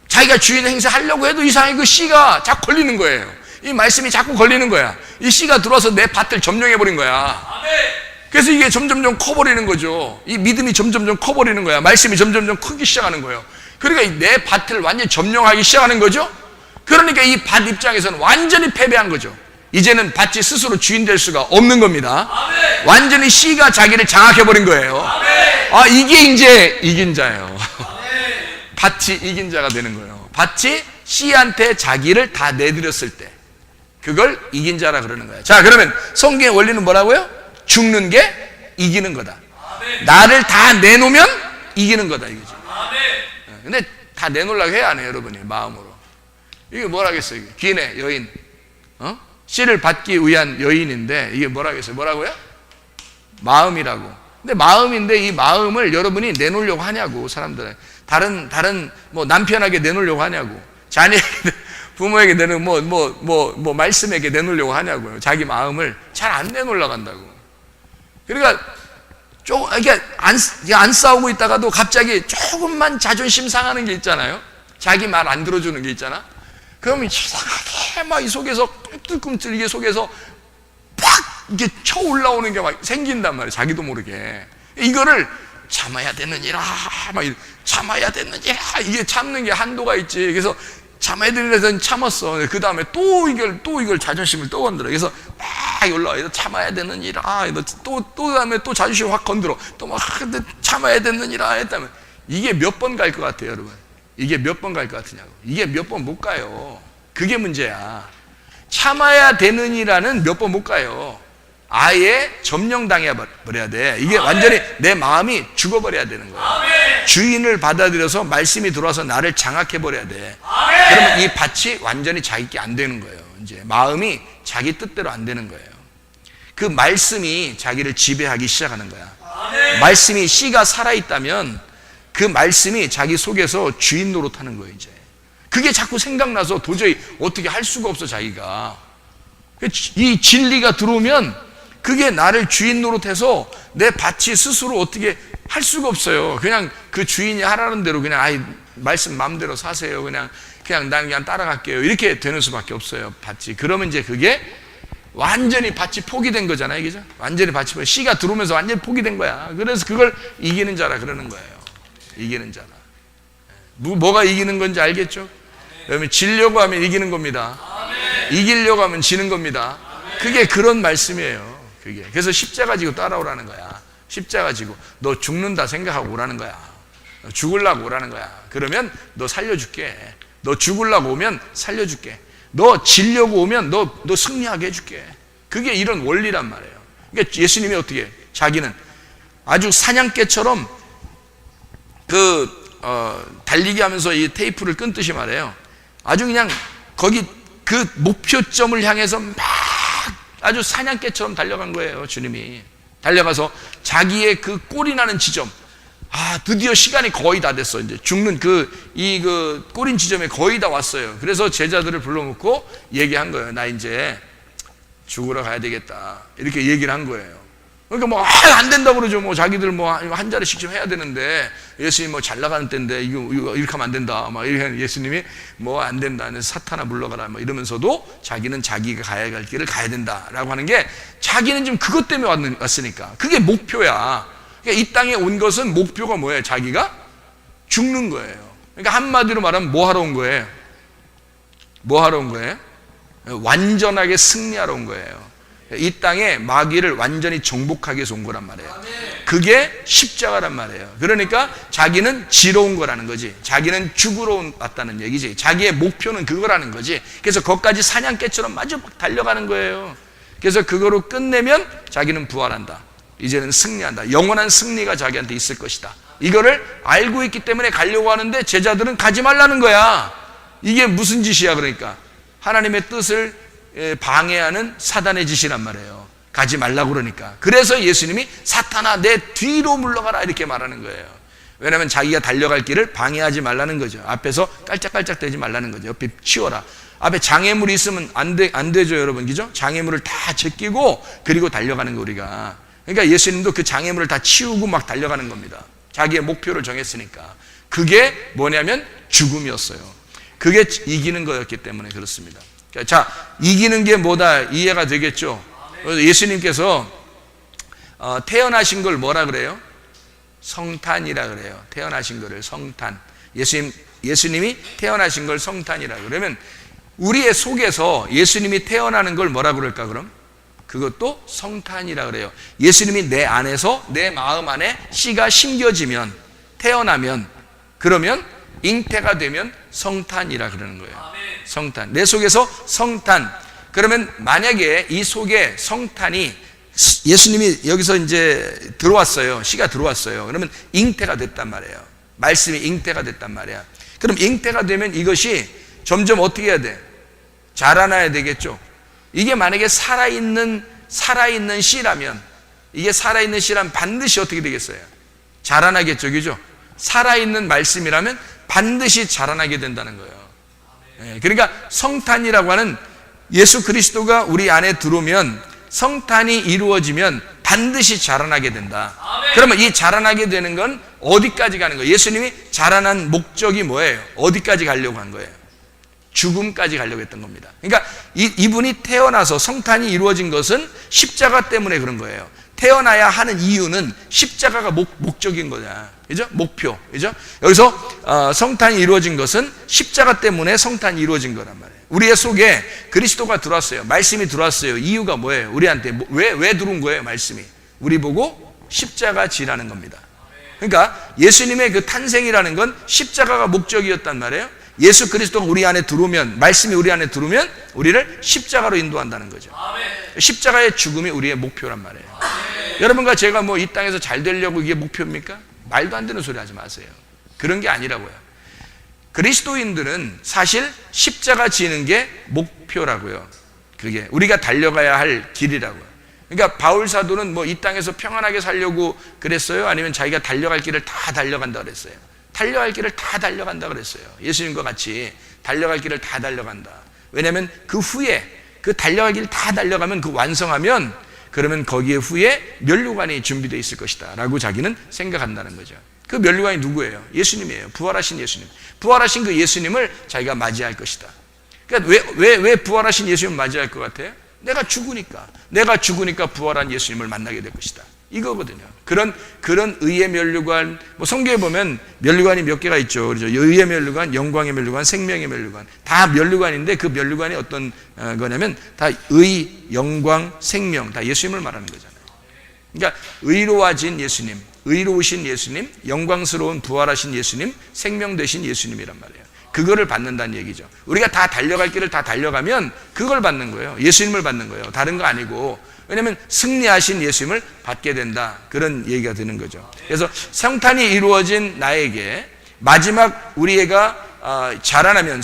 자기가 주인 행세하려고 해도 이상하게 그 씨가 자꾸 걸리는 거예요. 이 말씀이 자꾸 걸리는 거야. 이 씨가 들어와서 내 밭을 점령해 버린 거야. 그래서 이게 점점점 커버리는 거죠. 이 믿음이 점점점 커버리는 거야. 말씀이 점점점 크기 시작하는 거예요. 그러니까 내 밭을 완전히 점령하기 시작하는 거죠. 그러니까 이 밭 입장에서는 완전히 패배한 거죠. 이제는 밭이 스스로 주인 될 수가 없는 겁니다. 아멘. 완전히 씨가 자기를 장악해버린 거예요. 아멘. 이게 이제 이긴 자예요. 밭이 이긴 자가 되는 거예요. 밭이 씨한테 자기를 다 내드렸을 때 그걸 이긴 자라 그러는 거예요. 자, 그러면 성경의 원리는 뭐라고요? 죽는 게 이기는 거다. 아멘. 나를 다 내놓으면 이기는 거다 이거지. 근데 다 내놓으려고 해야 하네, 여러분이 마음으로. 이게 뭐라겠어요? 귀인의 여인, 씨를 받기 위한 여인인데 이게 뭐라겠어요? 뭐라고요? 마음이라고. 근데 마음인데 이 마음을 여러분이 내놓으려고 하냐고, 사람들은. 다른 뭐 남편에게 내놓으려고 하냐고, 자녀에게, 부모에게 내놓으려고, 말씀에게 내놓으려고 하냐고요. 자기 마음을 잘 안 내놓으려고 한다고. 그러니까 이게 안 싸우고 있다가도 갑자기 조금만 자존심 상하는 게 있잖아요. 자기 말 안 들어주는 게 있잖아. 그러면 이상하게 막 이 속에서 꿈틀꿈틀 이게 속에서 팍 이게 쳐 올라오는 게 막 생긴단 말이에요. 자기도 모르게. 이거를 참아야 되느니라, 막 참아야 되느니라. 이게 참는 게 한도가 있지. 그래서 참아야 되는 데서 참았어. 그 다음에 또 이걸 자존심을 또 건드려. 그래서 막 올라와. 참아야 되느니라. 또 다음에 또 자존심을 확 건드려. 또 막 참아야 되느니라 했다면 이게 몇 번 갈 것 같아요, 여러분? 이게 몇 번 갈 것 같으냐고. 이게 몇 번 못 가요. 그게 문제야. 참아야 되느니라는 몇 번 못 가요. 아예 점령당해 버려야 돼. 이게 완전히 내 마음이 죽어버려야 되는 거야. 주인을 받아들여서 말씀이 들어와서 나를 장악해 버려야 돼. 그러면 이 밭이 완전히 자기께 안 되는 거예요. 이제 마음이 자기 뜻대로 안 되는 거예요. 그 말씀이 자기를 지배하기 시작하는 거야. 말씀이 씨가 살아있다면 그 말씀이 자기 속에서 주인 노릇하는 거예요. 이제 그게 자꾸 생각나서 도저히 어떻게 할 수가 없어. 자기가 이 진리가 들어오면 그게 나를 주인 노릇해서 내 밭이 스스로 어떻게 할 수가 없어요. 그냥 그 주인이 하라는 대로 그냥 말씀 마음대로 사세요. 그냥 난 그냥 따라갈게요. 이렇게 되는 수밖에 없어요, 밭이. 그러면 이제 그게 완전히 밭이 포기된 거잖아요, 그죠? 완전히 밭이 씨가 들어오면서 완전히 포기된 거야. 그래서 그걸 이기는 자라 그러는 거예요. 이기는 자라. 뭐가 이기는 건지 알겠죠? 여러분, 지려고 하면 이기는 겁니다. 이기려고 하면 지는 겁니다. 그게 그런 말씀이에요. 그게. 그래서 십자가 지고 따라오라는 거야. 십자가 지고 너 죽는다 생각하고 오라는 거야. 너 죽으려고 오라는 거야. 그러면 너 살려줄게. 너 죽으려고 오면 살려줄게. 너 지려고 오면 너 승리하게 해줄게. 그게 이런 원리란 말이에요. 그러니까 예수님이 어떻게 자기는 아주 사냥개처럼 달리기 하면서 이 테이프를 끊듯이 말해요. 아주 그냥 거기 그 목표점을 향해서 막 아주 사냥개처럼 달려간 거예요. 주님이 달려가서 자기의 그 꼴이 나는 지점, 드디어 시간이 거의 다 됐어. 이제 죽는 그 꼴인 지점에 거의 다 왔어요. 그래서 제자들을 불러놓고 얘기한 거예요. 나 이제 죽으러 가야 되겠다. 이렇게 얘기를 한 거예요. 그러니까 뭐 안 된다고 그러죠. 뭐 자기들 뭐 한 자리씩 좀 해야 되는데 예수님 뭐 잘 나가는 때인데 이거 이렇게 하면 안 된다. 막 이렇게 예수님이 뭐 안 된다. 사탄아 물러가라. 뭐 이러면서도 자기는 자기가 가야 할 길을 가야 된다라고 하는 게 자기는 지금 그것 때문에 왔으니까 그게 목표야. 그러니까 이 땅에 온 것은 목표가 뭐예요? 자기가 죽는 거예요. 그러니까 한마디로 말하면 뭐 하러 온 거예요? 뭐 하러 온 거예요? 완전하게 승리하러 온 거예요. 이 땅에 마귀를 완전히 정복하기 위해서 온 거란 말이에요. 그게 십자가란 말이에요. 그러니까 자기는 지러 온 거라는 거지. 자기는 죽으러 왔다는 얘기지. 자기의 목표는 그거라는 거지. 그래서 거기까지 사냥개처럼 마저 달려가는 거예요. 그래서 그거로 끝내면 자기는 부활한다. 이제는 승리한다. 영원한 승리가 자기한테 있을 것이다. 이거를 알고 있기 때문에 가려고 하는데 제자들은 가지 말라는 거야. 이게 무슨 짓이야? 그러니까 하나님의 뜻을 방해하는 사단의 짓이란 말이에요. 가지 말라고 그러니까. 그래서 예수님이 사탄아 내 뒤로 물러가라 이렇게 말하는 거예요. 왜냐하면 자기가 달려갈 길을 방해하지 말라는 거죠. 앞에서 깔짝깔짝 대지 말라는 거죠. 옆에 치워라. 앞에 장애물이 있으면 안 되죠, 여러분. 그죠? 장애물을 다 제끼고 그리고 달려가는 거 우리가. 그러니까 예수님도 그 장애물을 다 치우고 막 달려가는 겁니다. 자기의 목표를 정했으니까. 그게 뭐냐면 죽음이었어요. 그게 이기는 거였기 때문에 그렇습니다. 자, 이기는 게 뭐다 이해가 되겠죠? 예수님께서 태어나신 걸 뭐라 그래요? 성탄이라 그래요. 태어나신 거를 성탄. 예수님이 태어나신 걸 성탄이라 그러면 우리의 속에서 예수님이 태어나는 걸 뭐라 그럴까 그럼? 그것도 성탄이라 그래요. 예수님이 내 안에서 내 마음 안에 씨가 심겨지면 태어나면 그러면 잉태가 되면 성탄이라 그러는 거예요. 성탄. 내 속에서 성탄. 그러면 만약에 이 속에 성탄이 예수님이 여기서 이제 들어왔어요. 씨가 들어왔어요. 그러면 잉태가 됐단 말이에요. 말씀이 잉태가 됐단 말이야. 그럼 잉태가 되면 이것이 점점 어떻게 해야 돼? 자라나야 되겠죠. 이게 만약에 살아있는 씨라면 이게 살아있는 씨라면 반드시 어떻게 되겠어요? 자라나겠죠. 그죠? 살아있는 말씀이라면 반드시 자라나게 된다는 거예요. 그러니까 성탄이라고 하는 예수 그리스도가 우리 안에 들어오면 성탄이 이루어지면 반드시 자라나게 된다. 그러면 이 자라나게 되는 건 어디까지 가는 거예요? 예수님이 자라난 목적이 뭐예요? 어디까지 가려고 한 거예요? 죽음까지 가려고 했던 겁니다. 그러니까 이분이 태어나서 성탄이 이루어진 것은 십자가 때문에 그런 거예요. 태어나야 하는 이유는 십자가가 목적인 거냐. 그죠? 목표. 그죠? 여기서 성탄이 이루어진 것은 십자가 때문에 성탄이 이루어진 거란 말이에요. 우리의 속에 그리스도가 들어왔어요. 말씀이 들어왔어요. 이유가 뭐예요? 우리한테 왜 들어온 거예요? 말씀이. 우리 보고 십자가 지라는 겁니다. 그러니까 예수님의 그 탄생이라는 건 십자가가 목적이었단 말이에요. 예수 그리스도가 우리 안에 들어오면, 말씀이 우리 안에 들어오면 우리를 십자가로 인도한다는 거죠. 십자가의 죽음이 우리의 목표란 말이에요. 여러분과 제가 뭐 이 땅에서 잘 되려고 이게 목표입니까? 말도 안 되는 소리 하지 마세요. 그런 게 아니라고요. 그리스도인들은 사실 십자가 지는 게 목표라고요. 그게 우리가 달려가야 할 길이라고요. 그러니까 바울 사도는 뭐 이 땅에서 평안하게 살려고 그랬어요? 아니면 자기가 달려갈 길을 다 달려간다 그랬어요? 달려갈 길을 다 달려간다 그랬어요. 예수님과 같이 달려갈 길을 다 달려간다. 왜냐하면 그 후에 그 달려갈 길을 다 달려가면 그 완성하면 그러면 거기에 후에 면류관이 준비되어 있을 것이다 라고 자기는 생각한다는 거죠. 그 면류관이 누구예요? 예수님이에요. 부활하신 예수님. 부활하신 그 예수님을 자기가 맞이할 것이다. 그러니까 왜 부활하신 예수님을 맞이할 것 같아요? 내가 죽으니까 부활한 예수님을 만나게 될 것이다. 이거거든요. 그런 의의 면류관, 뭐 성경에 보면 면류관이 몇 개가 있죠. 그렇죠? 의의 면류관, 영광의 면류관, 생명의 면류관. 다 면류관인데 그 면류관이 어떤 거냐면 다 의, 영광, 생명, 다 예수님을 말하는 거잖아요. 그러니까 의로워진 예수님, 의로우신 예수님, 영광스러운 부활하신 예수님, 생명 되신 예수님이란 말이에요. 그거를 받는다는 얘기죠. 우리가 다 달려갈 길을 다 달려가면 그걸 받는 거예요. 예수님을 받는 거예요. 다른 거 아니고. 왜냐하면 승리하신 예수님을 받게 된다. 그런 얘기가 되는 거죠. 그래서 성탄이 이루어진 나에게 마지막 우리 애가 자라나면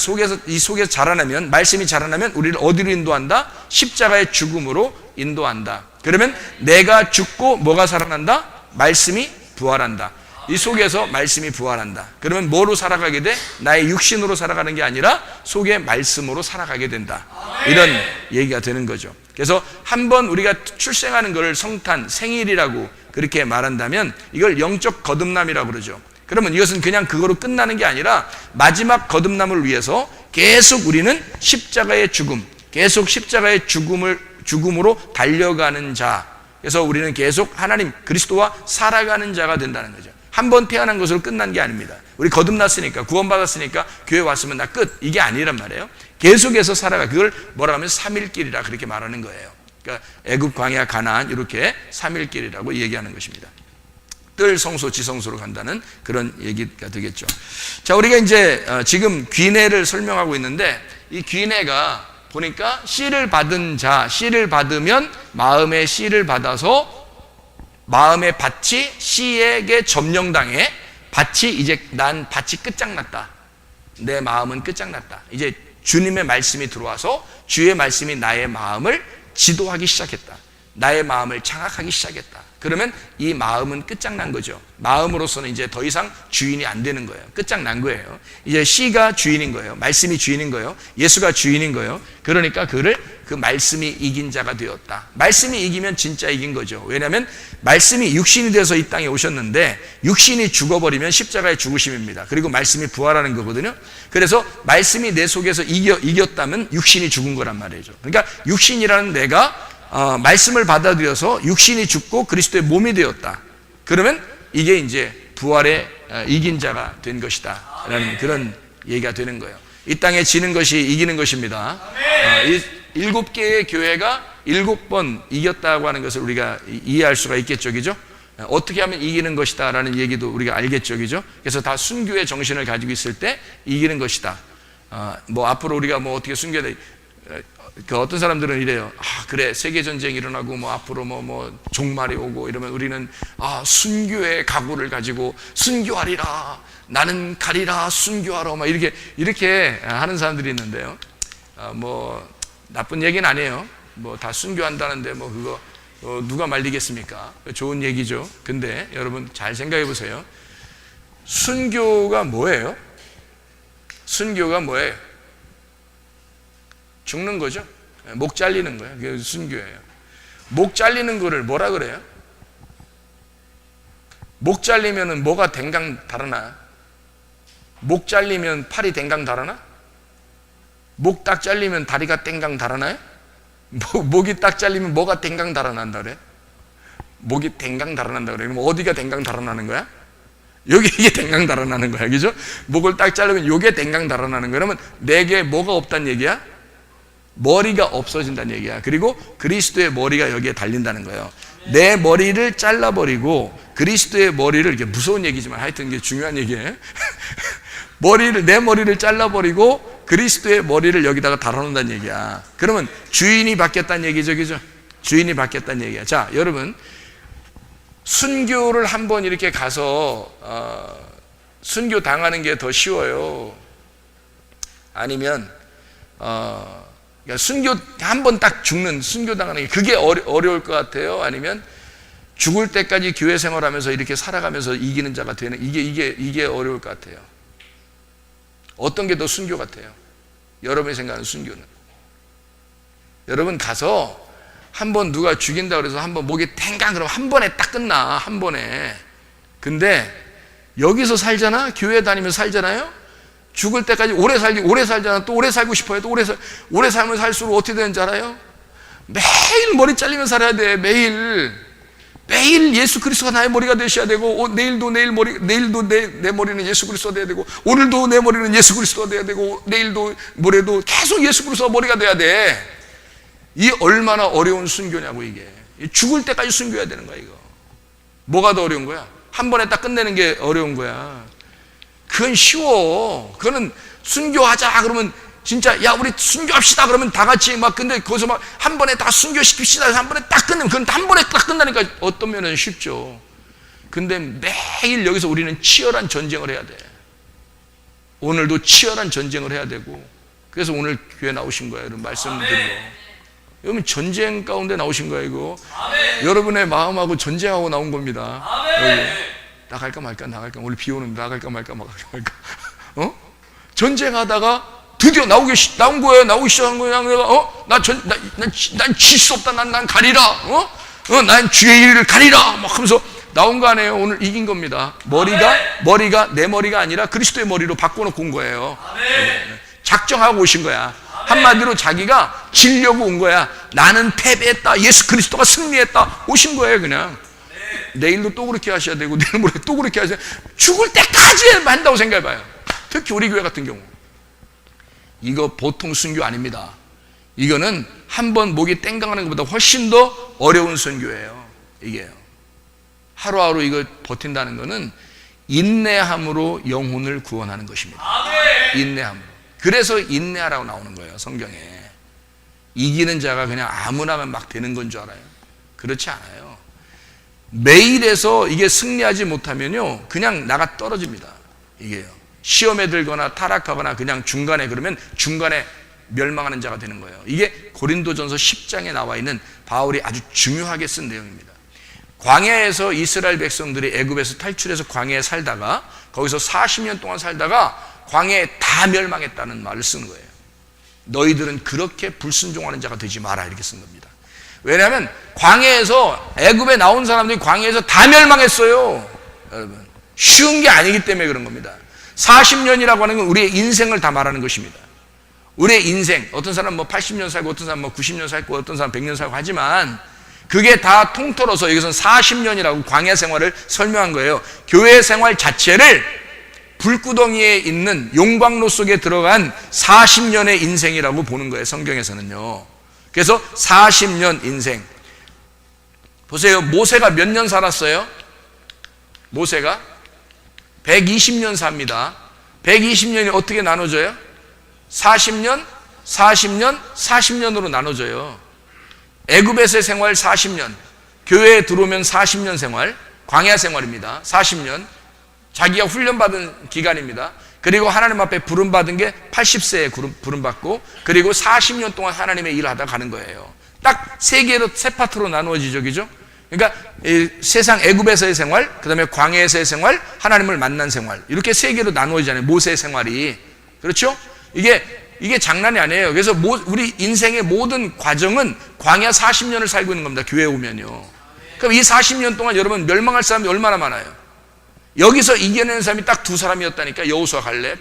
이 속에서 자라나면 말씀이 자라나면 우리를 어디로 인도한다? 십자가의 죽음으로 인도한다. 그러면 내가 죽고 뭐가 살아난다? 말씀이 부활한다. 이 속에서 말씀이 부활한다. 그러면 뭐로 살아가게 돼? 나의 육신으로 살아가는 게 아니라 속의 말씀으로 살아가게 된다. 이런 얘기가 되는 거죠. 그래서 한번 우리가 출생하는 것을 성탄, 생일이라고 그렇게 말한다면 이걸 영적 거듭남이라고 그러죠. 그러면 이것은 그냥 그거로 끝나는 게 아니라 마지막 거듭남을 위해서 계속 우리는 십자가의 죽음, 계속 십자가의 죽음으로 달려가는 자. 그래서 우리는 계속 하나님 그리스도와 살아가는 자가 된다는 거죠. 한 번 태어난 것으로 끝난 게 아닙니다. 우리 거듭났으니까, 구원받았으니까 교회 왔으면 나 끝, 이게 아니란 말이에요. 계속해서 살아가. 그걸 뭐라 하면 삼일길이라 그렇게 말하는 거예요. 그러니까 애굽, 광야, 가나안 이렇게 삼일길이라고 얘기하는 것입니다. 뜰 성소, 지성소로 간다는 그런 얘기가 되겠죠. 자, 우리가 이제 지금 귀내를 설명하고 있는데, 이 귀내가 보니까 씨를 받은 자, 씨를 받으면 마음의 씨를 받아서 마음의 밭이 씨에게 점령당해. 밭이 이제 난 밭이 끝장났다. 내 마음은 끝장났다. 이제 주님의 말씀이 들어와서 주의 말씀이 나의 마음을 지도하기 시작했다. 나의 마음을 장악하기 시작했다. 그러면 이 마음은 끝장난 거죠. 마음으로서는 이제 더 이상 주인이 안 되는 거예요. 끝장난 거예요. 이제 씨가 주인인 거예요. 말씀이 주인인 거예요. 예수가 주인인 거예요. 그러니까 그 말씀이 이긴 자가 되었다. 말씀이 이기면 진짜 이긴 거죠. 왜냐하면 말씀이 육신이 돼서 이 땅에 오셨는데 육신이 죽어버리면 십자가의 죽으심입니다. 그리고 말씀이 부활하는 거거든요. 그래서 말씀이 내 속에서 이겼다면 육신이 죽은 거란 말이죠. 그러니까 육신이라는 내가 말씀을 받아들여서 육신이 죽고 그리스도의 몸이 되었다. 그러면 이게 이제 부활의 이긴 자가 된 것이다 라는 그런 얘기가 되는 거예요. 이 땅에 지는 것이 이기는 것입니다. 이 7개의 교회가 7번 이겼다고 하는 것을 우리가 이해할 수가 있겠죠, 그죠? 어떻게 하면 이기는 것이다 라는 얘기도 우리가 알겠죠, 그죠? 그래서 다 순교의 정신을 가지고 있을 때 이기는 것이다. 뭐 앞으로 우리가 뭐 어떻게 순교해야 돼? 그 어떤 사람들은 이래요. 그래, 세계전쟁이 일어나고 뭐 앞으로 뭐 종말이 오고 이러면 우리는 순교의 각오를 가지고 순교하리라, 나는 가리라 순교하러, 막 이렇게 하는 사람들이 있는데요. 뭐 나쁜 얘기는 아니에요. 뭐 다 순교한다는데 뭐 그거 누가 말리겠습니까? 좋은 얘기죠. 근데 여러분 잘 생각해 보세요. 순교가 뭐예요? 순교가 뭐예요? 죽는 거죠. 목 잘리는 거예요. 그게 순교예요. 목 잘리는 거를 뭐라 그래요? 목 잘리면은 뭐가 댕강 달아나? 목 잘리면 팔이 댕강 달아나? 목 딱 잘리면 다리가 댕강 달아나요? 목이 딱 잘리면 뭐가 댕강 달아난다 그래? 목이 댕강 달아난다 그래. 그럼 어디가 댕강 달아나는 거야? 여기 이게 댕강 달아나는 거야. 그죠? 목을 딱 자르면 요게 댕강 달아나는 거야. 그러면 내게 뭐가 없다는 얘기야? 머리가 없어진다는 얘기야. 그리고 그리스도의 머리가 여기에 달린다는 거예요. 내 머리를 잘라버리고 그리스도의 머리를, 이게 무서운 얘기지만 하여튼 이게 중요한 얘기예요. 내 머리를 잘라버리고 그리스도의 머리를 여기다가 달아놓는다는 얘기야. 그러면 주인이 바뀌었다는 얘기죠, 그죠? 주인이 바뀌었다는 얘기야. 자, 여러분, 순교를 한번 이렇게 가서 순교 당하는 게 더 쉬워요? 아니면 그러니까 순교 한 번 딱 죽는, 순교 당하는 게 그게 어려울 것 같아요? 아니면 죽을 때까지 교회 생활하면서 이렇게 살아가면서 이기는 자가 되는, 이게 어려울 것 같아요? 어떤 게 더 순교 같아요? 여러분이 생각하는 순교는? 여러분 가서 한번 누가 죽인다 그래서 한번 목이 탱강 그러면 한 번에 딱 끝나, 한 번에. 근데 여기서 살잖아? 교회 다니면서 살잖아요? 죽을 때까지 오래 살잖아. 또 오래 살고 싶어요. 또 오래 살면 살수록 어떻게 되는지 알아요? 매일 머리 잘리면 살아야 돼. 매일 예수 그리스도가 나의 머리가 되셔야 되고, 내일도 내 머리는 예수 그리스도가 돼야 되고, 오늘도 내 머리는 예수 그리스도가 돼야 되고, 내일도 모레도 계속 예수 그리스도가 머리가 돼야 돼. 이 얼마나 어려운 순교냐고, 이게. 죽을 때까지 순교해야 되는 거야, 이거. 뭐가 더 어려운 거야? 한 번에 딱 끝내는 게 어려운 거야. 그건 쉬워. 그거는 순교하자 그러면 진짜, 야, 우리 순교합시다 그러면 다 같이 막, 근데 거기서 막 한 번에 다 순교시킵시다 해서 한 번에 딱 끝내면, 그건 한 번에 딱 끝나니까 어떤 면은 쉽죠. 근데 매일 여기서 우리는 치열한 전쟁을 해야 돼. 오늘도 치열한 전쟁을 해야 되고, 그래서 오늘 교회 나오신 거예요. 여러분 말씀드리고. 여러분 전쟁 가운데 나오신 거예요, 이거. 아멘. 여러분의 마음하고 전쟁하고 나온 겁니다. 나갈까 말까. 오늘 비 오는데 나갈까 말까. 전쟁하다가 드디어 나온 거예요. 나오기 시작한 거예요. 난 질 수 없다. 난 가리라. 난 주의 일을 가리라. 막 하면서 나온 거 아니에요. 오늘 이긴 겁니다. 머리가 내 머리가 아니라 그리스도의 머리로 바꿔놓고 온 거예요. 작정하고 오신 거야. 한마디로 자기가 지려고 온 거야. 나는 패배했다. 예수 그리스도가 승리했다. 오신 거예요, 그냥. 내일도 또 그렇게 하셔야 되고, 내일 모레 또 그렇게 하셔야 되고, 죽을 때까지 한다고 생각해봐요. 특히 우리 교회 같은 경우. 이거 보통 순교 아닙니다. 이거는 한번 목이 땡강하는 것보다 훨씬 더 어려운 순교예요. 이게요. 하루하루 이거 버틴다는 것은 인내함으로 영혼을 구원하는 것입니다. 인내함으로. 그래서 인내하라고 나오는 거예요, 성경에. 이기는 자가 그냥 아무나만 막 되는 건 줄 알아요. 그렇지 않아요. 매일에서 이게 승리하지 못하면요, 그냥 나가 떨어집니다. 이게요. 시험에 들거나 타락하거나 그냥 중간에, 그러면 중간에 멸망하는 자가 되는 거예요. 이게 고린도전서 10장에 나와 있는 바울이 아주 중요하게 쓴 내용입니다. 광야에서 이스라엘 백성들이 애굽에서 탈출해서 광야에 살다가 거기서 40년 동안 살다가 광야에 다 멸망했다는 말을 쓴 거예요. 너희들은 그렇게 불순종하는 자가 되지 마라, 이렇게 쓴 겁니다. 왜냐하면 광야에서, 애굽에 나온 사람들이 광야에서 다 멸망했어요. 여러분, 쉬운 게 아니기 때문에 그런 겁니다. 40년이라고 하는 건 우리의 인생을 다 말하는 것입니다. 우리의 인생, 어떤 사람은 뭐 80년 살고, 어떤 사람은 뭐 90년 살고, 어떤 사람은 100년 살고 하지만 그게 다 통틀어서 여기서는 40년이라고 광야 생활을 설명한 거예요. 교회 생활 자체를 불구덩이에 있는 용광로 속에 들어간 40년의 인생이라고 보는 거예요, 성경에서는요. 그래서 40년 인생. 보세요, 모세가 몇 년 살았어요? 모세가 120년 삽니다. 120년이 어떻게 나눠져요? 40년, 40년, 40년으로 나눠져요. 애굽에서의 생활 40년, 교회에 들어오면 40년 생활, 광야 생활입니다. 40년, 자기가 훈련받은 기간입니다. 그리고 하나님 앞에 부름받은 게 80세에 부름받고, 그리고 40년 동안 하나님의 일을 하다 가는 거예요. 딱 세 개로, 세 파트로 나누어지죠, 그죠? 그러니까 세상 애굽에서의 생활, 그 다음에 광야에서의 생활, 하나님을 만난 생활, 이렇게 세 개로 나누어지잖아요, 모세의 생활이. 그렇죠? 이게 장난이 아니에요. 그래서 우리 인생의 모든 과정은 광야 40년을 살고 있는 겁니다, 교회에 오면요. 그럼 이 40년 동안 여러분 멸망할 사람이 얼마나 많아요? 여기서 이겨내는 사람이 딱 두 사람이었다니까, 여호수아 갈렙.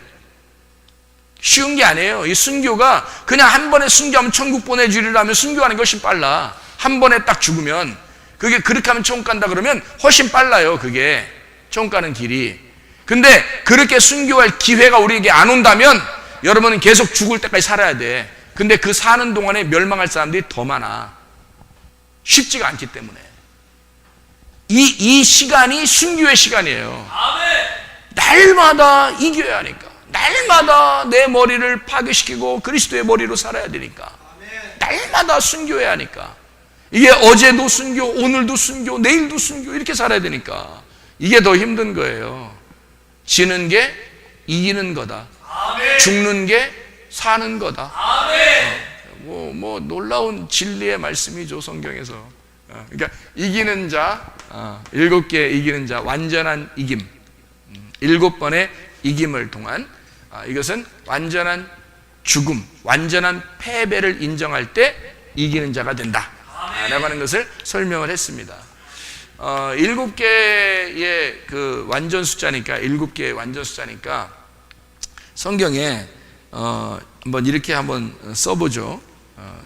쉬운 게 아니에요. 이 순교가 그냥 한 번에 순교하면 천국 보내주리라면 순교하는 것이 빨라. 한 번에 딱 죽으면, 그게 그렇게 하면 천국 간다 그러면 훨씬 빨라요, 그게 천국 가는 길이. 근데 그렇게 순교할 기회가 우리에게 안 온다면 여러분은 계속 죽을 때까지 살아야 돼. 근데 그 사는 동안에 멸망할 사람들이 더 많아. 쉽지가 않기 때문에. 이 시간이 순교의 시간이에요. 날마다 이겨야 하니까, 날마다 내 머리를 파괴시키고 그리스도의 머리로 살아야 되니까, 날마다 순교해야 하니까, 이게 어제도 순교, 오늘도 순교, 내일도 순교, 이렇게 살아야 되니까 이게 더 힘든 거예요. 지는 게 이기는 거다. 죽는 게 사는 거다. 뭐 놀라운 진리의 말씀이죠, 성경에서. 그러니까 이기는 자, 7개 이기는 자, 완전한 이김, 7번의 이김을 통한, 이것은 완전한 죽음, 완전한 패배를 인정할 때 이기는 자가 된다 라고 하는 것을 설명을 했습니다. 7개의 그 완전 숫자니까, 7개의 완전 숫자니까 성경에 한번 이렇게 한번 써보죠.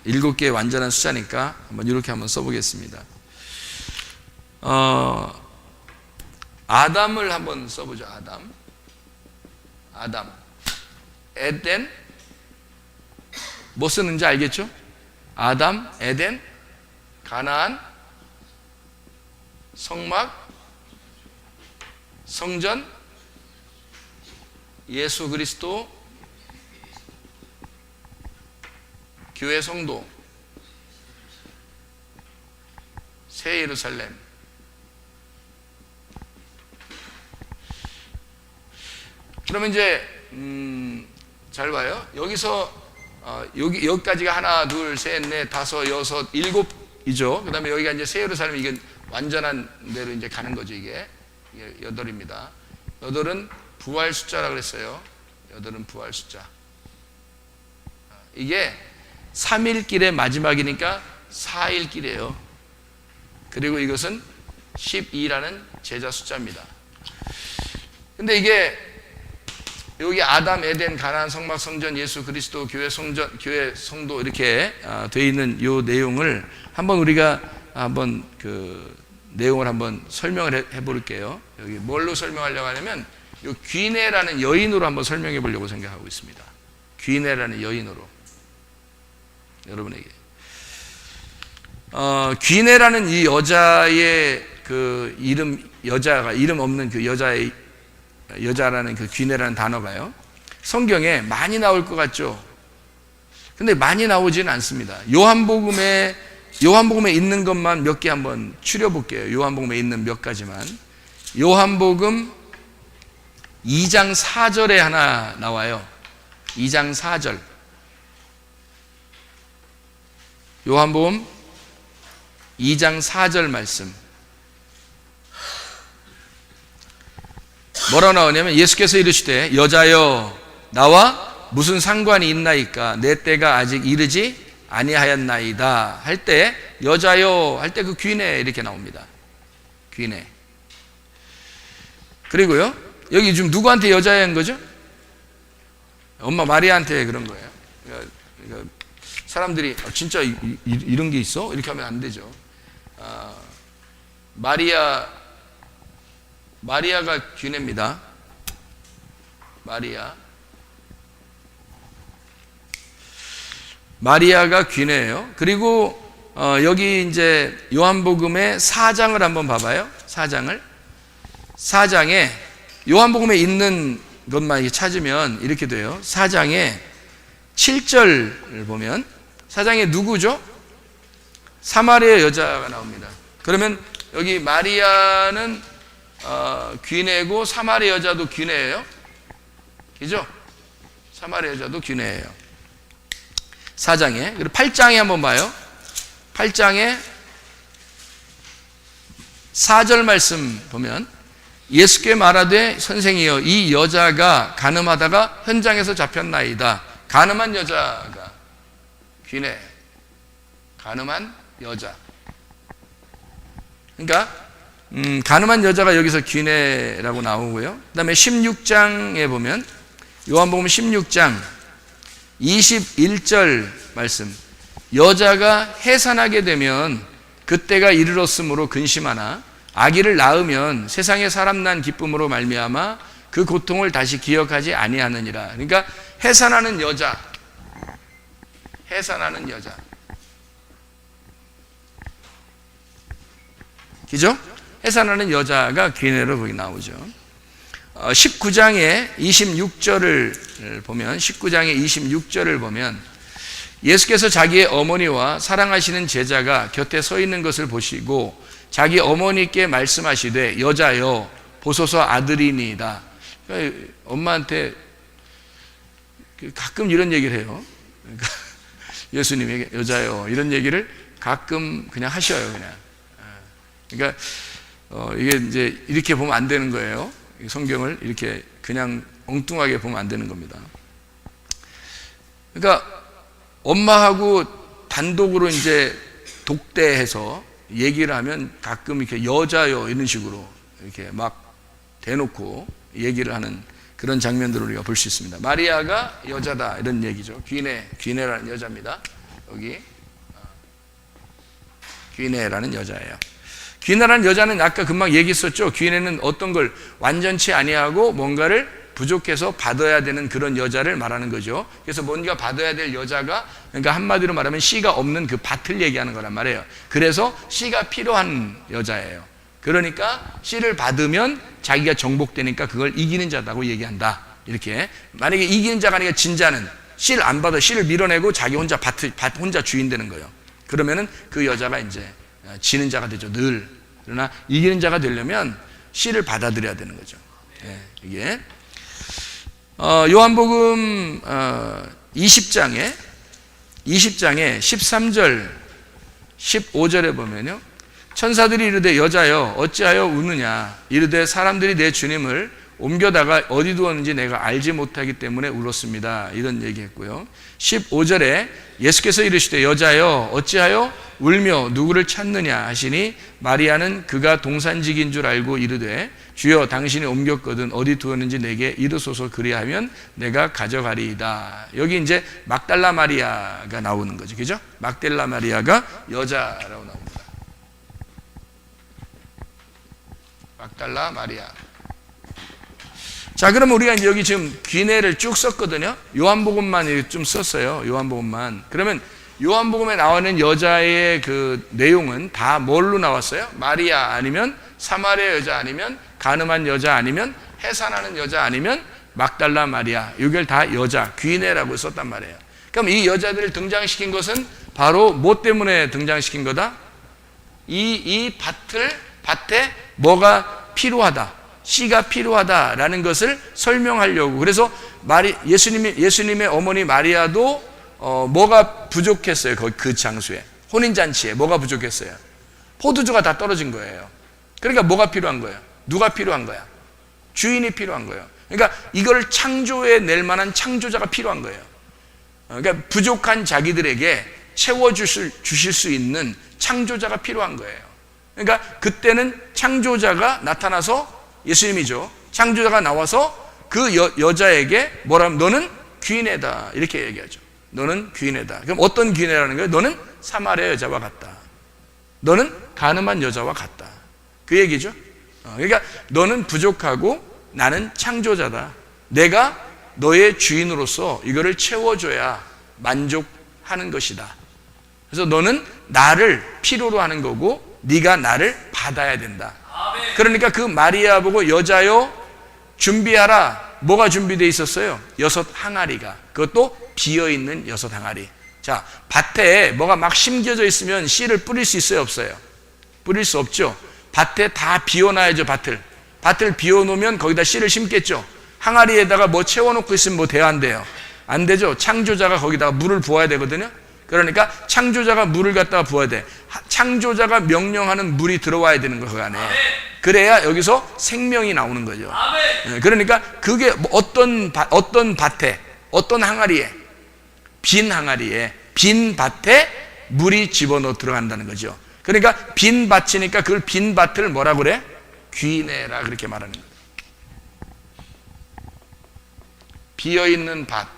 7개의 완전한 숫자니까 한번 이렇게 한번 써보겠습니다. 아담을 한번 써보죠. 아담, 에덴, 뭐 쓰는지 알겠죠? 아담, 에덴, 가나안, 성막, 성전, 예수 그리스도, 교회 성도, 새 예루살렘. 그러면 이제 잘 봐요. 여기서 여기까지가 하나, 둘, 셋, 넷, 다섯, 여섯, 일곱이죠. 그 다음에 여기가 이제 새 예루살렘, 이게 완전한 대로 이제 가는 거죠. 이게 8입니다. 8은 부활 숫자라고 그랬어요. 8은 부활 숫자. 이게 3일길의 마지막이니까 4일길이에요. 그리고 이것은 12라는 제자 숫자입니다. 근데 이게 여기 아담, 에덴, 가나안, 성막, 성전, 예수 그리스도, 교회 성도 이렇게 되어 있는 이 내용을 한번 우리가 한번 그 내용을 한번 설명을 해볼게요. 여기 뭘로 설명하려고 하냐면 이 귀네라는 여인으로 한번 설명해 보려고 생각하고 있습니다. 귀네라는 여인으로 여러분에게 귀네라는 이 여자의 그 여자가 이름 없는 그 여자라는 그 귀네라는 단어가요, 성경에 많이 나올 것 같죠? 근데 많이 나오지는 않습니다. 요한복음에 있는 것만 몇 개 한번 추려볼게요. 요한복음에 있는 몇 가지만. 요한복음 2장 4절에 하나 나와요. 2장 4절. 요한복음 2장 4절 말씀. 뭐라고 나오냐면 예수께서 이르시되 여자여 나와 무슨 상관이 있나이까 내 때가 아직 이르지 아니하였나이다 할 때 여자여 할 때 그 귀네 이렇게 나옵니다. 귀네. 그리고요 여기 지금 누구한테 여자인 거죠? 엄마 마리아한테 그런 거예요. 그러니까 사람들이 진짜 이런 게 있어? 이렇게 하면 안 되죠. 마리아가 귀네입니다. 마리아가 귀네예요. 그리고 여기 이제 요한복음의 4장을 한번 봐봐요. 4장에 요한복음에 있는 것만 찾으면 이렇게 돼요. 4장에 7절을 보면 4장에 누구죠? 사마리아 여자가 나옵니다. 그러면 여기 마리아는 귀네고 사마리아 여자도 귀네예요. 그죠? 사마리아 여자도 귀네예요. 4장에. 그리고 8장에 한번 봐요. 8장에 4절 말씀 보면 예수께 말하되 선생이여 이 여자가 간음하다가 현장에서 잡혔나이다. 간음한 여자가 귀네. 간음한 여자. 그러니까 간음한 여자가 여기서 귀네라고 나오고요. 그 다음에 16장에 보면 요한복음 16장 21절 말씀. 여자가 해산하게 되면 그때가 이르렀으므로 근심하나 아기를 낳으면 세상에 사람 난 기쁨으로 말미암아 그 고통을 다시 기억하지 아니하느니라. 그러니까 해산하는 여자. 그죠? 해산하는 여자가 귀네로 거기 나오죠. 19장의 26절을 보면 예수께서 자기의 어머니와 사랑하시는 제자가 곁에 서 있는 것을 보시고 자기 어머니께 말씀하시되 여자여 보소서 아들이니이다. 그러니까 엄마한테 가끔 이런 얘기를 해요. 그러니까 예수님에게 여자여 이런 얘기를 가끔 그냥 하셔요. 그러니까 이게 이제 이렇게 보면 안 되는 거예요. 성경을 이렇게 그냥 엉뚱하게 보면 안 되는 겁니다. 그러니까 엄마하고 단독으로 이제 독대해서 얘기를 하면 가끔 이렇게 여자요 이런 식으로 이렇게 막 대놓고 얘기를 하는 그런 장면들을 우리가 볼 수 있습니다. 마리아가 여자다 이런 얘기죠. 귀네라는 여자입니다. 여기 귀네라는 여자예요. 귀네라는 여자는 아까 금방 얘기했었죠. 귀네는 어떤 걸 완전치 아니하고 뭔가를 부족해서 받아야 되는 그런 여자를 말하는 거죠. 그래서 뭔가 받아야 될 여자가, 그러니까 한마디로 말하면 씨가 없는 그 밭을 얘기하는 거란 말이에요. 그래서 씨가 필요한 여자예요. 그러니까 씨를 받으면 자기가 정복되니까 그걸 이기는 자다고 얘기한다. 이렇게. 만약에 이기는 자가 아니라 진자는 씨를 안 받아 씨를 밀어내고 자기 혼자 밭 혼자 주인 되는 거예요. 그러면은 그 여자가 이제 지는 자가 되죠. 늘. 그러나 이기는 자가 되려면 씨를 받아들여야 되는 거죠. 이게 요한복음 20장에 13절 15절에 보면요, 천사들이 이르되 여자여 어찌하여 우느냐 이르되 사람들이 내 주님을 옮겨다가 어디 두었는지 내가 알지 못하기 때문에 울었습니다. 이런 얘기했고요. 15절에 예수께서 이르시되 여자여 어찌하여 울며 누구를 찾느냐 하시니 마리아는 그가 동산직인 줄 알고 이르되 주여 당신이 옮겼거든 어디 두었는지 내게 이르소서 그리하면 내가 가져가리이다. 여기 이제 막달라 마리아가 나오는 거죠. 그죠? 막달라 마리아가 여자라고 나옵니다. 막달라 마리아. 자, 그러면 우리가 이제 여기 지금 귀내를 쭉 썼거든요. 요한복음만 좀 썼어요. 요한복음만. 그러면 요한복음에 나오는 여자의 그 내용은 다 뭘로 나왔어요? 마리아 아니면 사마리아 여자 아니면 가늠한 여자 아니면 해산하는 여자 아니면 막달라 마리아. 이걸 다 여자, 귀내라고 썼단 말이에요. 그럼 이 여자들을 등장시킨 것은 바로 뭐 때문에 등장시킨 거다? 이 밭에 뭐가 필요하다. 씨가 필요하다라는 것을 설명하려고. 그래서 예수님의 어머니 마리아도 뭐가 부족했어요? 그 장소에 혼인잔치에 뭐가 부족했어요? 포도주가 다 떨어진 거예요. 그러니까 뭐가 필요한 거예요? 누가 필요한 거야? 주인이 필요한 거예요. 그러니까 이걸 창조해 낼 만한 창조자가 필요한 거예요. 그러니까 부족한 자기들에게 채워주실 수 있는 창조자가 필요한 거예요. 그러니까 그때는 창조자가 나타나서, 예수님이죠, 창조자가 나와서 그 여자에게 뭐라면 너는 귀내다 이렇게 얘기하죠. 너는 귀내다. 그럼 어떤 귀내라는 거예요? 너는 사마리아 여자와 같다. 너는 가늠한 여자와 같다. 그 얘기죠. 그러니까 너는 부족하고 나는 창조자다. 내가 너의 주인으로서 이거를 채워줘야 만족하는 것이다. 그래서 너는 나를 필요로 하는 거고 네가 나를 받아야 된다. 그러니까 그 마리아 보고 여자여 준비하라. 뭐가 준비되어 있었어요? 6 항아리가. 그것도 비어있는 6 항아리. 자, 밭에 뭐가 막 심겨져 있으면 씨를 뿌릴 수 있어요? 없어요? 뿌릴 수 없죠. 밭에 다 비워놔야죠. 밭을 비워놓으면 거기다 씨를 심겠죠. 항아리에다가 뭐 채워놓고 있으면 뭐 돼요? 안 돼요? 안 되죠. 창조자가 거기다가 물을 부어야 되거든요. 그러니까 창조자가 물을 갖다가 부어야 돼. 창조자가 명령하는 물이 들어와야 되는 거, 그 안에. 그래야 여기서 생명이 나오는 거죠. 그러니까 그게 어떤 밭에, 어떤 항아리에, 빈 항아리에, 빈 밭에 물이 집어넣어 들어간다는 거죠. 그러니까 빈 밭이니까 그걸 빈 밭을 뭐라 그래? 귀내라 그렇게 말하는 거예요. 비어있는 밭.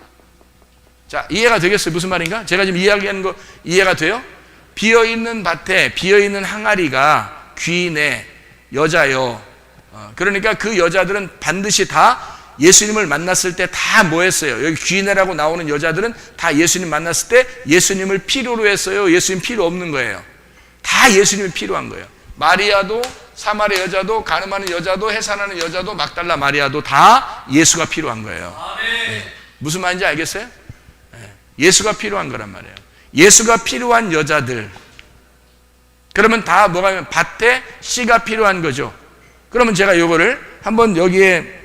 자, 이해가 되겠어요? 무슨 말인가? 제가 지금 이야기하는 거 이해가 돼요? 비어있는 밭에 비어있는 항아리가 귀내, 여자요. 그러니까 그 여자들은 반드시 다 예수님을 만났을 때 다 뭐 했어요? 여기 귀내라고 나오는 여자들은 다 예수님 만났을 때 예수님을 필요로 했어요? 예수님 필요 없는 거예요? 다 예수님이 필요한 거예요. 마리아도, 사마리아 여자도, 가늠하는 여자도, 해산하는 여자도, 막달라 마리아도 다 예수가 필요한 거예요. 네. 무슨 말인지 알겠어요? 네. 예수가 필요한 거란 말이에요. 예수가 필요한 여자들. 그러면 다 뭐가 하면 밭에 씨가 필요한 거죠. 그러면 제가 요거를 한번 여기에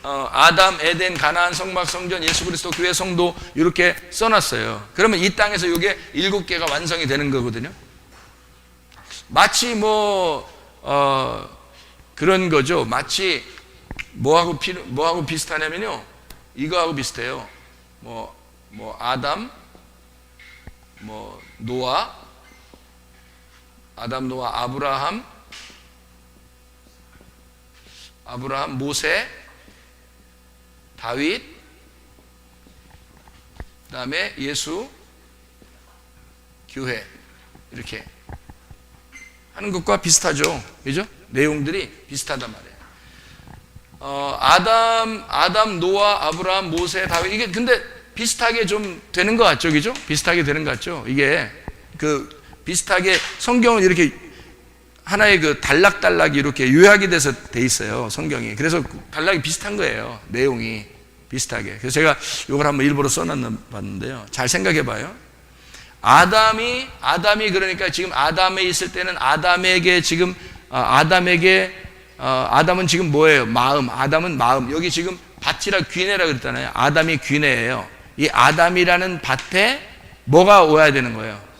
아담, 에덴, 가나안, 성막, 성전, 예수 그리스도, 교회, 성도 이렇게 써놨어요. 그러면 이 땅에서 요게 7개가 완성이 되는 거거든요. 마치 그런 거죠. 마치 뭐하고 비슷하냐면요, 이거하고 비슷해요. 아담, 노아, 아브라함, 모세, 다윗, 그 다음에 예수, 교회, 이렇게 하는 것과 비슷하죠. 그죠? 내용들이 비슷하단 말이에요. 아담, 노아, 아브라함, 모세, 다윗, 이게 근데 비슷하게 좀 되는 것 같죠? 그죠? 비슷하게 되는 것 같죠? 이게 비슷하게 성경은 이렇게 하나의 단락단락이 이렇게 요약이 돼서 돼 있어요. 성경이. 그래서 단락이 비슷한 거예요. 내용이 비슷하게. 그래서 제가 이걸 한번 일부러 써놨는데요. 잘 생각해 봐요. 아담이 그러니까 지금 아담에 있을 때는 아담은 지금 뭐예요? 마음. 아담은 마음. 여기 지금 밭이라 귀내라 그랬잖아요. 아담이 귀내예요. 이 아담이라는 밭에 뭐가 오야 되는 거예요?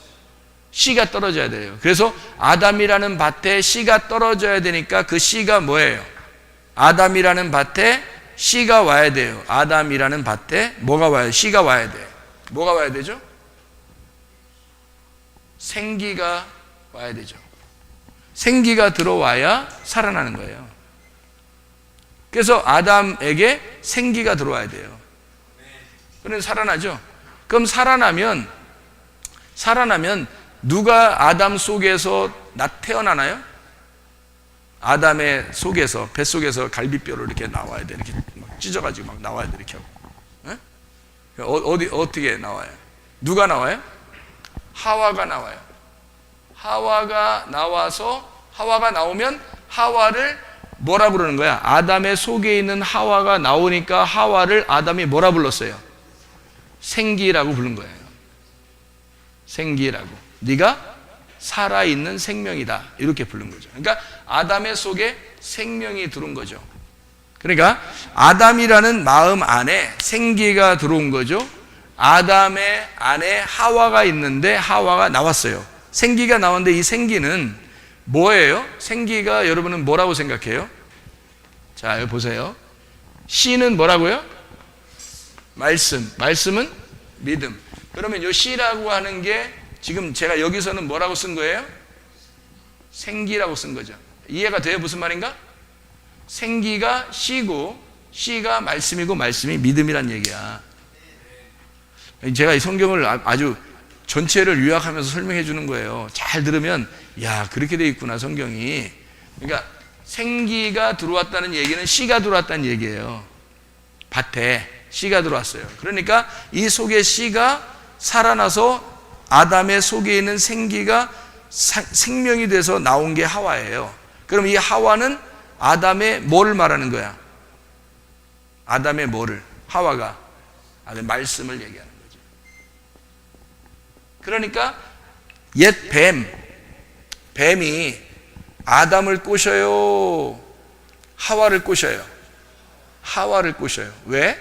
씨가 떨어져야 돼요. 그래서 아담이라는 밭에 씨가 떨어져야 되니까 그 씨가 뭐예요? 아담이라는 밭에 씨가 와야 돼요. 아담이라는 밭에 뭐가 와야 돼요? 씨가 와야 돼. 뭐가 와야 되죠? 생기가 와야 되죠. 생기가 들어와야 살아나는 거예요. 그래서 아담에게 생기가 들어와야 돼요. 그래서 살아나죠. 그럼 살아나면 누가 아담 속에서 태어나나요? 아담의 속에서, 뱃속에서 갈비뼈로 이렇게 나와야 돼. 이렇게 막 찢어가지고 막 나와야 돼. 이렇게 하고. 어떻게 나와요? 누가 나와요? 하와가 나와요. 하와가 나오면 하와를 뭐라 부르는 거야? 아담의 속에 있는 하와가 나오니까 하와를 아담이 뭐라 불렀어요? 생기라고 부른 거예요. 생기라고. 네가 살아있는 생명이다. 이렇게 부른 거죠. 그러니까 아담의 속에 생명이 들어온 거죠. 그러니까 아담이라는 마음 안에 생기가 들어온 거죠. 아담의 안에 하와가 있는데 하와가 나왔어요. 생기가 나왔는데 이 생기는 뭐예요? 생기가 여러분은 뭐라고 생각해요? 자, 여기 보세요. 씨는 뭐라고요? 말씀은 믿음. 그러면 이 씨라고 하는 게 지금 제가 여기서는 뭐라고 쓴 거예요? 생기라고 쓴 거죠. 이해가 돼요? 무슨 말인가? 생기가 씨고 씨가 말씀이고 말씀이 믿음이란 얘기야. 제가 이 성경을 아주 전체를 요약하면서 설명해 주는 거예요. 잘 들으면 야, 그렇게 돼 있구나 성경이. 그러니까 생기가 들어왔다는 얘기는 씨가 들어왔다는 얘기예요. 밭에 씨가 들어왔어요. 그러니까 이 속에 씨가 살아나서 아담의 속에 있는 생기가 생명이 돼서 나온 게 하와예요. 그럼 이 하와는 아담의 뭐를 말하는 거야? 아담의 뭐를? 하와가 아담의 말씀을 얘기하는 거죠. 그러니까 옛 뱀이 아담을 꼬셔요? 하와를 꼬셔요? 하와를 꼬셔요. 왜?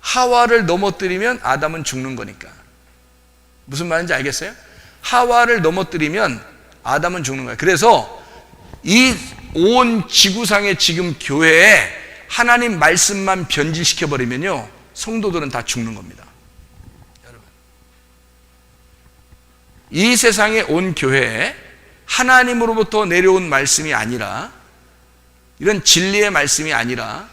하와를 넘어뜨리면 아담은 죽는 거니까. 무슨 말인지 알겠어요? 하와를 넘어뜨리면 아담은 죽는 거예요. 그래서 이 온 지구상의 지금 교회에 하나님 말씀만 변질시켜버리면요, 성도들은 다 죽는 겁니다. 여러분, 이 세상에 온 교회에 하나님으로부터 내려온 말씀이 아니라, 이런 진리의 말씀이 아니라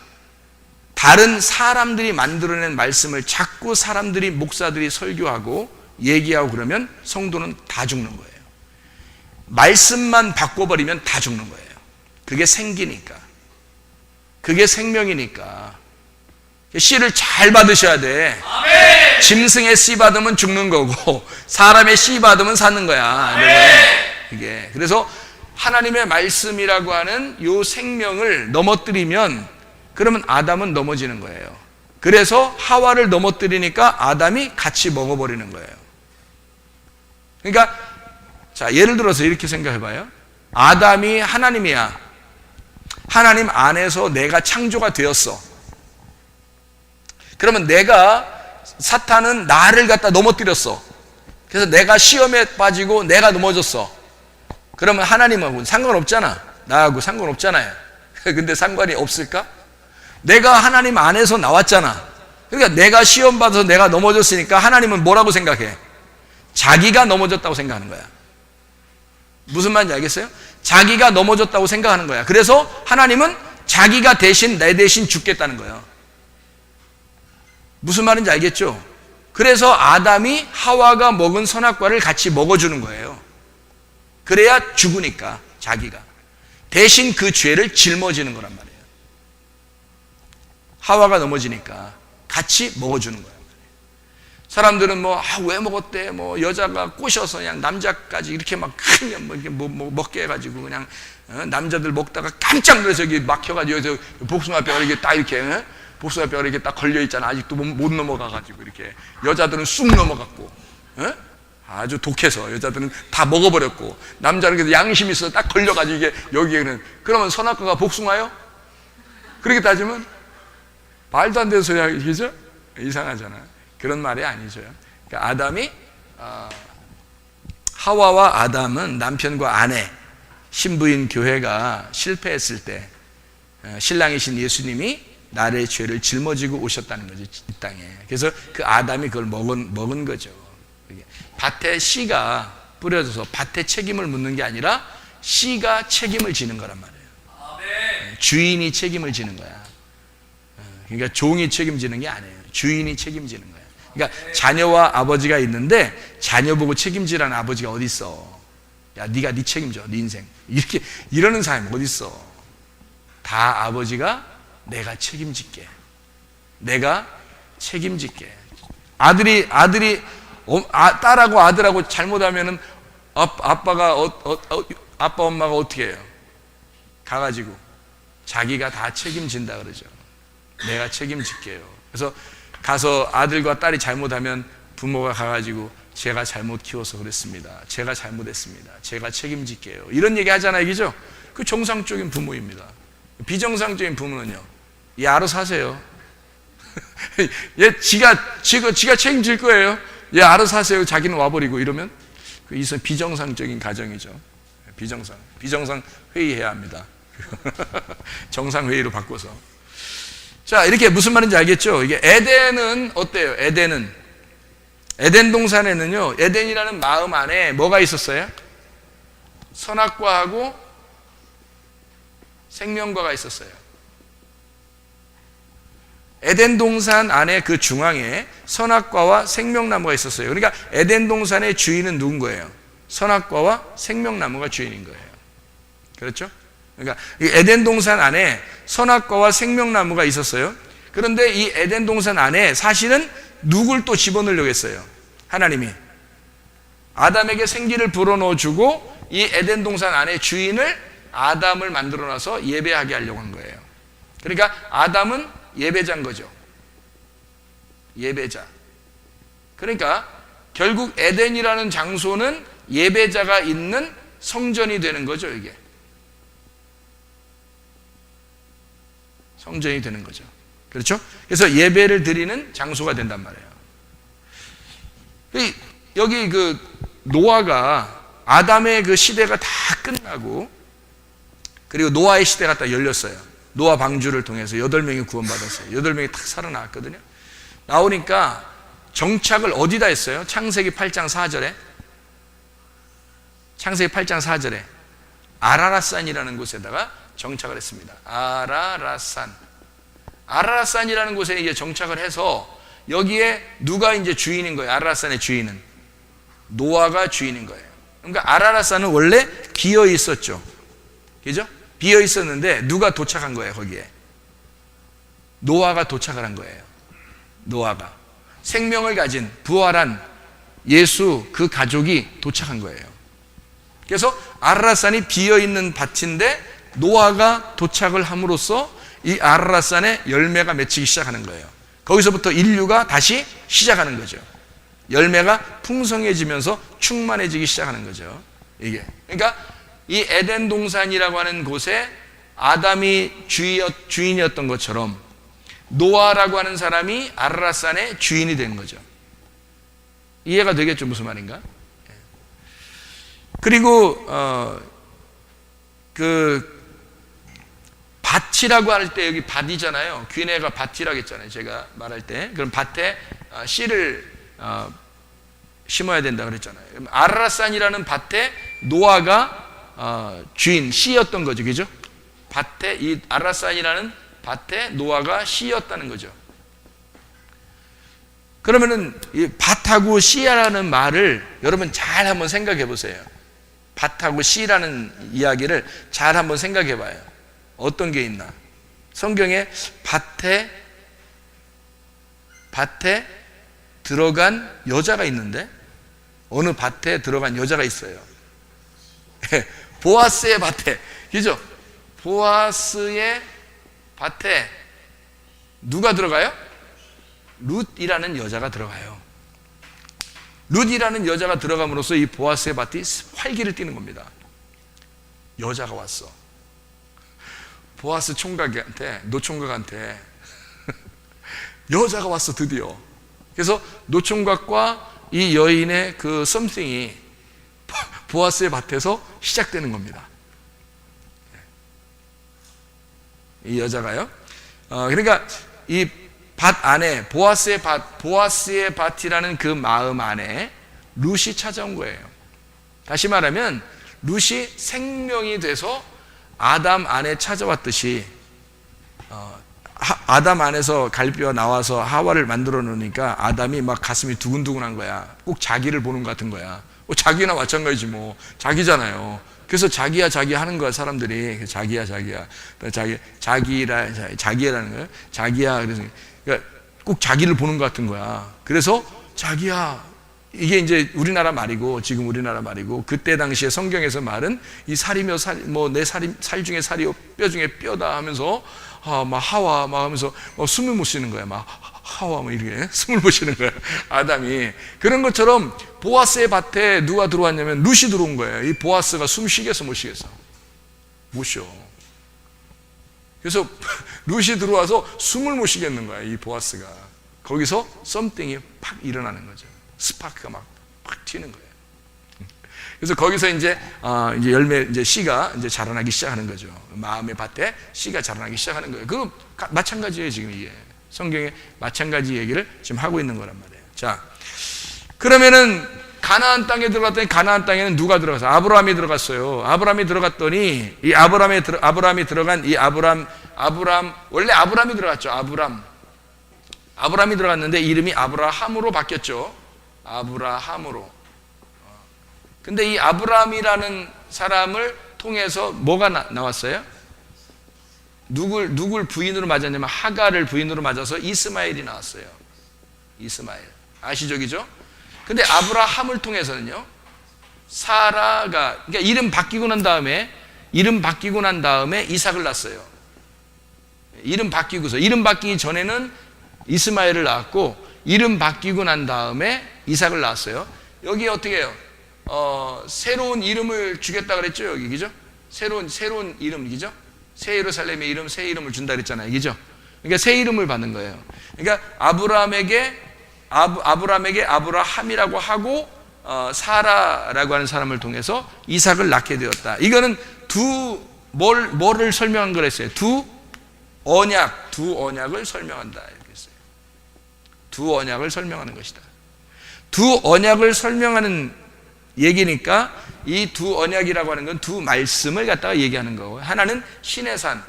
다른 사람들이 만들어낸 말씀을 자꾸 사람들이, 목사들이 설교하고 얘기하고 그러면 성도는 다 죽는 거예요. 말씀만 바꿔버리면 다 죽는 거예요. 그게 생기니까, 그게 생명이니까. 씨를 잘 받으셔야 돼. 아멘. 짐승의 씨 받으면 죽는 거고 사람의 씨 받으면 사는 거야. 이게 그래서 하나님의 말씀이라고 하는 요 생명을 넘어뜨리면 그러면 아담은 넘어지는 거예요. 그래서 하와를 넘어뜨리니까 아담이 같이 먹어버리는 거예요. 그러니까 자, 예를 들어서 이렇게 생각해 봐요. 아담이 하나님이야. 하나님 안에서 내가 창조가 되었어. 그러면 사탄은 나를 갖다 넘어뜨렸어. 그래서 내가 시험에 빠지고 내가 넘어졌어. 그러면 하나님하고는 상관없잖아. 나하고 상관없잖아요. 근데 상관이 없을까? 내가 하나님 안에서 나왔잖아. 그러니까 내가 시험 받아서 내가 넘어졌으니까 하나님은 뭐라고 생각해? 자기가 넘어졌다고 생각하는 거야. 무슨 말인지 알겠어요? 자기가 넘어졌다고 생각하는 거야. 그래서 하나님은 자기가 대신 내 대신 죽겠다는 거예요. 무슨 말인지 알겠죠? 그래서 아담이 하와가 먹은 선악과를 같이 먹어주는 거예요. 그래야 죽으니까 자기가 대신 그 죄를 짊어지는 거란 말이에요. 하와가 넘어지니까 같이 먹어주는 거예요. 사람들은 왜 먹었대? 여자가 꼬셔서 그냥 남자까지 이렇게 막 그냥 먹게 해가지고 그냥 남자들 먹다가 깜짝 놀라서 여기 막혀가지고 여기서 복숭아뼈가 이렇게 딱 이렇게 복숭아뼈가 이렇게 딱 걸려 있잖아. 아직도 못 넘어가가지고 이렇게 여자들은 쑥 넘어갔고 아주 독해서 여자들은 다 먹어버렸고 남자는 양심 있어 딱 걸려가지고 이게 여기에는 그러면 선악과가 복숭아요? 그렇게 따지면 말도 안 되는 소리야, 그죠? 이상하잖아. 그런 말이 아니죠. 그러니까 아담이 하와와 아담은 남편과 아내, 신부인 교회가 실패했을 때 신랑이신 예수님이 나의 죄를 짊어지고 오셨다는 거죠, 이 땅에. 그래서 그 아담이 그걸 먹은 거죠. 밭에 씨가 뿌려져서 밭에 책임을 묻는 게 아니라 씨가 책임을 지는 거란 말이에요. 주인이 책임을 지는 거야. 그러니까 종이 책임지는 게 아니에요. 주인이 책임지는 거야. 그러니까 자녀와 아버지가 있는데 자녀 보고 책임지라는 아버지가 어디 있어? 야, 네가 네 책임져, 네 인생. 이렇게 이러는 사람이 어디 있어? 다 아버지가 내가 책임질게. 내가 책임질게. 딸하고 아들하고 잘못하면은 아빠 엄마가 어떻게 해요? 가가지고 자기가 다 책임진다 그러죠. 내가 책임질게요. 그래서 가서 아들과 딸이 잘못하면 부모가 가가지고 제가 잘못 키워서 그랬습니다. 제가 잘못했습니다. 제가 책임질게요. 이런 얘기 하잖아요, 그죠? 그 정상적인 부모입니다. 비정상적인 부모는요, 얘 알아서 하세요. 얘 지가 책임질 거예요. 얘 알아서 하세요. 자기는 와버리고 이러면 이것은 비정상적인 가정이죠. 비정상 회의해야 합니다. 정상 회의로 바꿔서. 자, 이렇게 무슨 말인지 알겠죠? 이게 에덴은 어때요? 에덴 동산에는요, 에덴이라는 마음 안에 뭐가 있었어요? 선악과하고 생명과가 있었어요. 에덴 동산 안에 그 중앙에 선악과와 생명나무가 있었어요. 그러니까 에덴 동산의 주인은 누군 거예요? 선악과와 생명나무가 주인인 거예요. 그렇죠? 그러니까 이 에덴 동산 안에 선악과와 생명나무가 있었어요. 그런데 이 에덴 동산 안에 사실은 누굴 또 집어넣으려고 했어요? 하나님이 아담에게 생기를 불어넣어 주고 이 에덴 동산 안에 주인을 아담을 만들어 놔서 예배하게 하려고 한 거예요. 그러니까 아담은 예배자인 거죠. 예배자. 그러니까 결국 에덴이라는 장소는 예배자가 있는 성전이 되는 거죠, 이게. 성전이 되는 거죠. 그렇죠? 그래서 예배를 드리는 장소가 된단 말이에요. 여기 그 노아가 아담의 그 시대가 다 끝나고 그리고 노아의 시대가 딱 열렸어요. 노아 방주를 통해서 8명이 구원받았어요. 8명이 딱 살아나왔거든요. 나오니까 정착을 어디다 했어요? 창세기 8장 4절에 아라랏산이라는 곳에다가 정착을 했습니다. 아라랏산이라는 곳에 이제 정착을 해서 여기에 누가 이제 주인인 거예요? 아라랏산의 주인은 노아가 주인인 거예요. 그러니까 아라랏산은 원래 비어 있었죠. 그죠? 비어 있었는데 누가 도착한 거예요, 거기에? 노아가 도착을 한 거예요. 노아가 생명을 가진 부활한 예수 그 가족이 도착한 거예요. 그래서 아라랏산이 비어 있는 밭인데 노아가 도착을 함으로써 이 아라랏산에 열매가 맺히기 시작하는 거예요. 거기서부터 인류가 다시 시작하는 거죠. 열매가 풍성해지면서 충만해지기 시작하는 거죠. 이게. 그러니까 이 에덴 동산이라고 하는 곳에 아담이 주인이었던 것처럼 노아라고 하는 사람이 아라랏산의 주인이 된 거죠. 이해가 되겠죠? 무슨 말인가? 그리고 그 밭이라고 할 때 여기 밭이잖아요. 귀내가 밭이라고 했잖아요. 제가 말할 때. 그럼 밭에 씨를 심어야 된다 그랬잖아요. 아라랏산이라는 밭에 노아가 주인, 씨였던 거죠. 그죠? 밭에, 이 아라랏산이라는 밭에 노아가 씨였다는 거죠. 그러면은 이 밭하고 씨라는 말을 여러분 잘 한번 생각해 보세요. 밭하고 씨라는 이야기를 잘 한번 생각해 봐요. 어떤 게 있나? 성경에 밭에 들어간 여자가 있는데 어느 밭에 들어간 여자가 있어요. 보아스의 밭에, 그죠? 보아스의 밭에 누가 들어가요? 룻이라는 여자가 들어가요. 룻이라는 여자가 들어감으로써 이 보아스의 밭이 활기를 띠는 겁니다. 여자가 왔어. 보아스 노총각한테 여자가 왔어, 드디어. 그래서 노총각과 이 여인의 그 썸씽이 보아스의 밭에서 시작되는 겁니다. 이 여자가요. 그러니까 이 밭 안에 보아스의 밭이라는 그 마음 안에 룻이 찾아온 거예요. 다시 말하면 룻이 생명이 돼서 아담 안에 찾아왔듯이 아담 안에서 갈비가 나와서 하와를 만들어 놓으니까 아담이 막 가슴이 두근두근한 거야. 꼭 자기를 보는 것 같은 거야. 자기나 마찬가지지 뭐. 자기잖아요. 그래서 자기야 자기 하는 거야 사람들이. 자기야 자기라는 거예요. 자기야. 그래서 그러니까 꼭 자기를 보는 것 같은 거야. 그래서 자기야, 이게 이제 우리나라 말이고 지금 우리나라 말이고 그때 당시에 성경에서 말은 이 살이며 내 살 중에 살이요 뼈 중에 뼈다 하면서 막 하와 막 하면서 숨을 못 쉬는 거야. 막 하와 뭐 이렇게 숨을 못 쉬는 거야. 아담이. 그런 것처럼 보아스의 밭에 누가 들어왔냐면 룻이 들어온 거예요. 이 보아스가 숨 쉬겠어 못 쉬겠어? 못 쉬어. 그래서 룻이 들어와서 숨을 못 쉬겠는 거야. 이 보아스가. 거기서 썸띵이 팍 일어나는 거죠. 스파크가 막 튀는 거예요. 그래서 거기서 이제 열매 씨가 이제 자라나기 시작하는 거죠. 마음의 밭에 씨가 자라나기 시작하는 거예요. 그거 마찬가지예요. 지금 이게 성경에 마찬가지 얘기를 지금 하고 있는 거란 말이에요. 자, 그러면은 가나안 땅에 들어갔더니 가나안 땅에는 누가 들어가서 아브라함이 들어갔어요. 아브라함이 들어갔더니 이 아브라함이 들어간 이 아브람 원래 아브라함이 들어갔죠. 아브라함이 들어갔는데 이름이 아브라함으로 바뀌었죠. 아브라함으로. 근데 이 아브라함이라는 사람을 통해서 뭐가 나왔어요? 누굴 부인으로 맞았냐면 하갈을 부인으로 맞아서 이스마엘이 나왔어요. 이스마엘. 아시죠? 그죠? 근데 아브라함을 통해서는요, 사라가, 그러니까 이름 바뀌고 난 다음에 이삭을 낳았어요. 이름 바뀌기 전에는 이스마엘을 낳았고, 이름 바뀌고 난 다음에 이삭을 낳았어요. 여기 어떻게 해요? 새로운 이름을 주겠다 그랬죠, 여기, 그죠? 새로운 이름, 그죠? 새 예루살렘의 이름, 새 이름을 준다 그랬잖아요, 그죠? 그러니까 새 이름을 받는 거예요. 그러니까 아브라함에게 아브라함이라고 하고 사라라고 하는 사람을 통해서 이삭을 낳게 되었다. 이거는 뭐를 설명한 거랬어요? 두 언약을 설명한다 이렇게 했어요. 두 언약을 설명하는 것이다. 두 언약을 설명하는 얘기니까 이 두 언약이라고 하는 건 두 말씀을 갖다가 얘기하는 거고, 하나는 신의 산,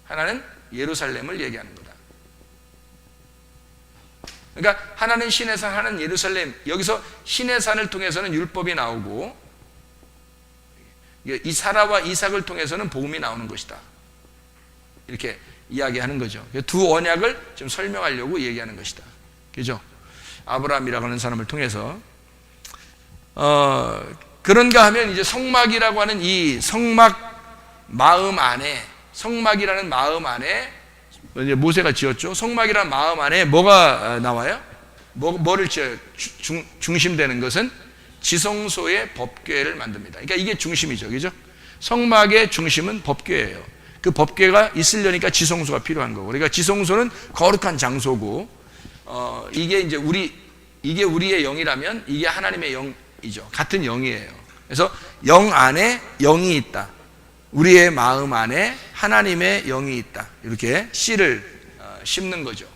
하나는 예루살렘을 얘기하는 거다. 그러니까 하나는 신의 산, 하나는 예루살렘. 여기서 신의 산을 통해서는 율법이 나오고 이 사라와 이삭을 통해서는 복음이 나오는 것이다. 이렇게 이야기하는 거죠. 두 언약을 좀 설명하려고 얘기하는 것이다. 그죠? 아브라함이라고 하는 사람을 통해서 그런가 하면 이제 성막이라고 하는 이 성막이라는 마음 안에 이제 모세가 지었죠. 성막이라는 마음 안에 뭐가 나와요? 뭐를 지어요? 중심되는 것은 지성소의 법궤를 만듭니다. 그러니까 이게 중심이죠. 그죠? 성막의 중심은 법궤예요. 그 법궤가 있으려니까 지성소가 필요한 거고. 그러니까 지성소는 거룩한 장소고, 이게 이제 우리의 영이라면 이게 하나님의 영이죠. 같은 영이에요. 그래서 영 안에 영이 있다. 우리의 마음 안에 하나님의 영이 있다. 이렇게 씨를 심는 거죠.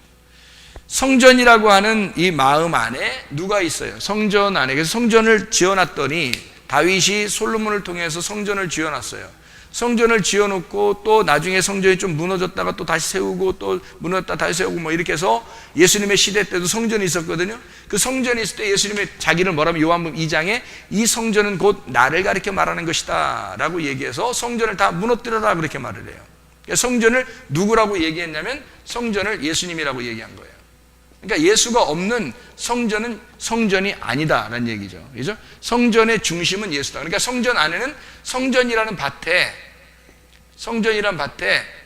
성전이라고 하는 이 마음 안에 누가 있어요? 성전 안에. 그래서 성전을 지어놨더니 다윗이 솔로몬을 통해서 성전을 지어놨어요. 성전을 지어놓고 또 나중에 성전이 좀 무너졌다가 또 다시 세우고 또 무너졌다 다시 세우고 뭐 이렇게 해서 예수님의 시대 때도 성전이 있었거든요. 그 성전이 있을 때 예수님의 자기를 뭐라면 요한복음 2장에 이 성전은 곧 나를 가리켜 말하는 것이다 라고 얘기해서 성전을 다 무너뜨려라 그렇게 말을 해요. 그러니까 성전을 누구라고 얘기했냐면 성전을 예수님이라고 얘기한 거예요. 그러니까 예수가 없는 성전은 성전이 아니다라는 얘기죠. 그죠? 성전의 중심은 예수다. 그러니까 성전 안에는 성전이라는 밭에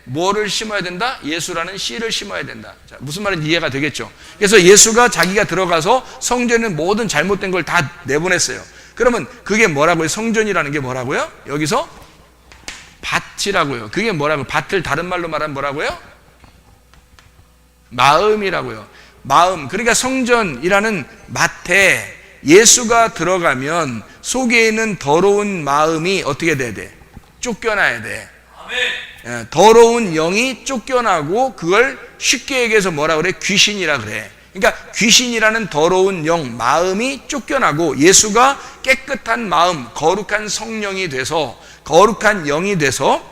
뭐를 심어야 된다? 예수라는 씨를 심어야 된다. 자, 무슨 말인지 이해가 되겠죠? 그래서 예수가 자기가 들어가서 성전의 모든 잘못된 걸 다 내보냈어요. 그러면 그게 뭐라고요? 성전이라는 게 뭐라고요? 여기서 밭이라고요. 그게 뭐라고요? 밭을 다른 말로 말하면 뭐라고요? 마음이라고요. 마음. 그러니까 성전이라는 밭에 예수가 들어가면 속에 있는 더러운 마음이 어떻게 돼야 돼? 쫓겨나야 돼. 더러운 영이 쫓겨나고 그걸 쉽게 얘기해서 뭐라 그래? 귀신이라 그래. 그러니까 귀신이라는 더러운 영, 마음이 쫓겨나고 예수가 깨끗한 마음, 거룩한 성령이 돼서 거룩한 영이 돼서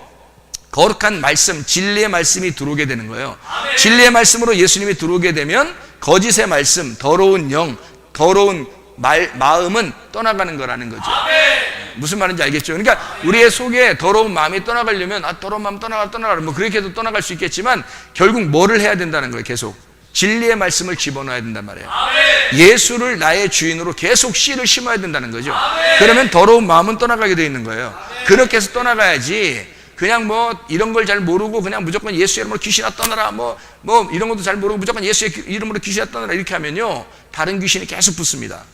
거룩한 말씀, 진리의 말씀이 들어오게 되는 거예요. 아멘. 진리의 말씀으로 예수님이 들어오게 되면 거짓의 말씀, 더러운 영, 더러운 마음은 떠나가는 거라는 거죠. 아멘. 무슨 말인지 알겠죠? 그러니까 우리의 속에 더러운 마음이 떠나가려면 더러운 마음 떠나가 뭐 그렇게 해도 떠나갈 수 있겠지만 결국 뭐를 해야 된다는 거예요. 계속 진리의 말씀을 집어넣어야 된단 말이에요. 아멘. 예수를 나의 주인으로 계속 씨를 심어야 된다는 거죠. 아멘. 그러면 더러운 마음은 떠나가게 되어 있는 거예요. 아멘. 그렇게 해서 떠나가야지 그냥 뭐 이런 걸 잘 모르고 그냥 무조건 예수 이름으로 귀신아 떠나라 뭐 이런 것도 잘 모르고 무조건 예수의 이름으로 귀신아 떠나라 이렇게 하면요 다른 귀신이 계속 붙습니다.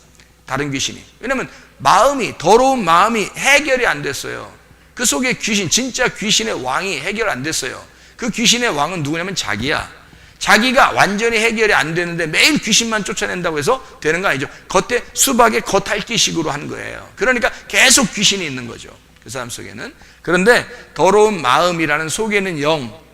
다른 귀신이. 왜냐면 마음이 더러운 마음이 해결이 안 됐어요. 그 속에 귀신, 진짜 귀신의 왕이 해결 안 됐어요. 그 귀신의 왕은 누구냐면 자기야. 자기가 완전히 해결이 안 되는데 매일 귀신만 쫓아낸다고 해서 되는 거 아니죠. 겉에 수박의 겉핥기식으로 하는 거예요. 그러니까 계속 귀신이 있는 거죠. 그 사람 속에는. 그런데 더러운 마음이라는 속에는 영,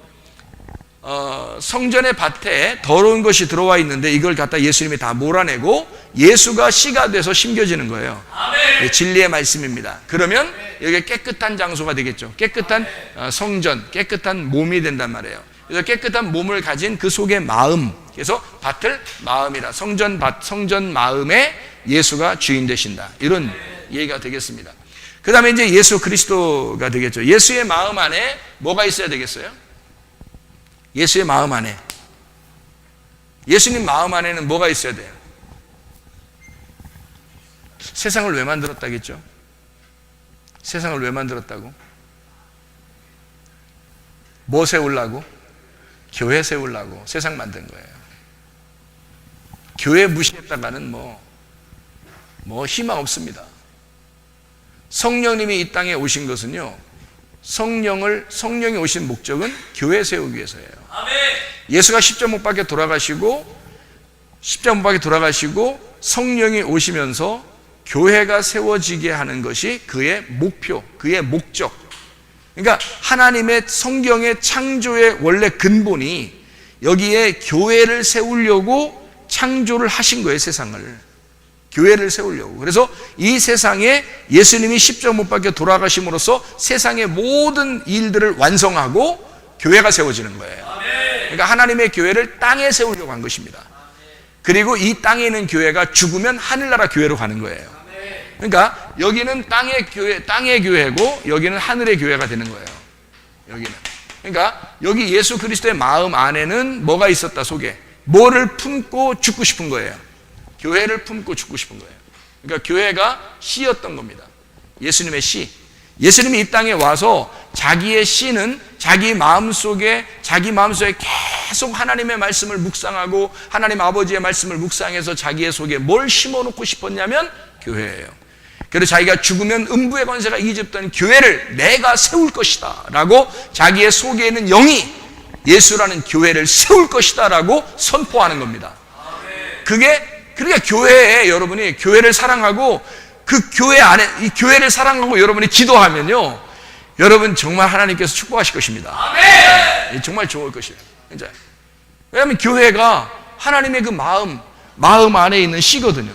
성전의 밭에 더러운 것이 들어와 있는데 이걸 갖다 예수님이 다 몰아내고 예수가 씨가 돼서 심겨지는 거예요. 아멘. 진리의 말씀입니다. 그러면 여기 깨끗한 장소가 되겠죠. 깨끗한 성전, 깨끗한 몸이 된단 말이에요. 그래서 깨끗한 몸을 가진 그 속의 마음, 그래서 밭을 마음이라 성전 밭, 성전 마음에 예수가 주인 되신다. 이런 얘기가 되겠습니다. 그 다음에 이제 예수 그리스도가 되겠죠. 예수의 마음 안에 뭐가 있어야 되겠어요? 예수의 마음 안에. 예수님 마음 안에는 뭐가 있어야 돼요? 세상을 왜 만들었다겠죠? 세상을 왜 만들었다고? 뭐 세우려고? 교회 세우려고 세상 만든 거예요. 교회 무시했다가는 뭐 희망 없습니다. 성령님이 이 땅에 오신 것은요, 성령이 오신 목적은 교회 세우기 위해서예요. 아멘. 예수가 십자가 못 박혀 돌아가시고 성령이 오시면서 교회가 세워지게 하는 것이 그의 목표, 그의 목적. 그러니까 하나님의 성경의 창조의 원래 근본이 여기에 교회를 세우려고 창조를 하신 거예요, 세상을. 교회를 세우려고. 그래서 이 세상에 예수님이 십자가 못 박혀 돌아가심으로써 세상의 모든 일들을 완성하고 교회가 세워지는 거예요. 그러니까 하나님의 교회를 땅에 세우려고 한 것입니다. 그리고 이 땅에 있는 교회가 죽으면 하늘나라 교회로 가는 거예요. 그러니까 여기는 땅의 교회고 여기는 하늘의 교회가 되는 거예요. 여기는. 그러니까 여기 예수 그리스도의 마음 안에는 뭐가 있었다, 속에. 뭐를 품고 죽고 싶은 거예요. 교회를 품고 죽고 싶은 거예요. 그러니까 교회가 씨였던 겁니다. 예수님의 씨. 예수님이 이 땅에 와서 자기의 씨는 자기 마음속에 계속 하나님의 말씀을 묵상하고 하나님 아버지의 말씀을 묵상해서 자기의 속에 뭘 심어놓고 싶었냐면 교회예요. 그래서 자기가 죽으면 음부의 권세가 이집던 교회를 내가 세울 것이다 라고 자기의 속에 있는 영이 예수라는 교회를 세울 것이다 라고 선포하는 겁니다. 그러니까 교회에 여러분이 교회를 사랑하고 그 교회 안에 이 교회를 사랑하고 여러분이 기도하면요, 여러분 정말 하나님께서 축복하실 것입니다. 아멘. 정말 좋을 것이에요. 진짜. 왜냐하면 교회가 하나님의 그 마음 안에 있는 씨거든요.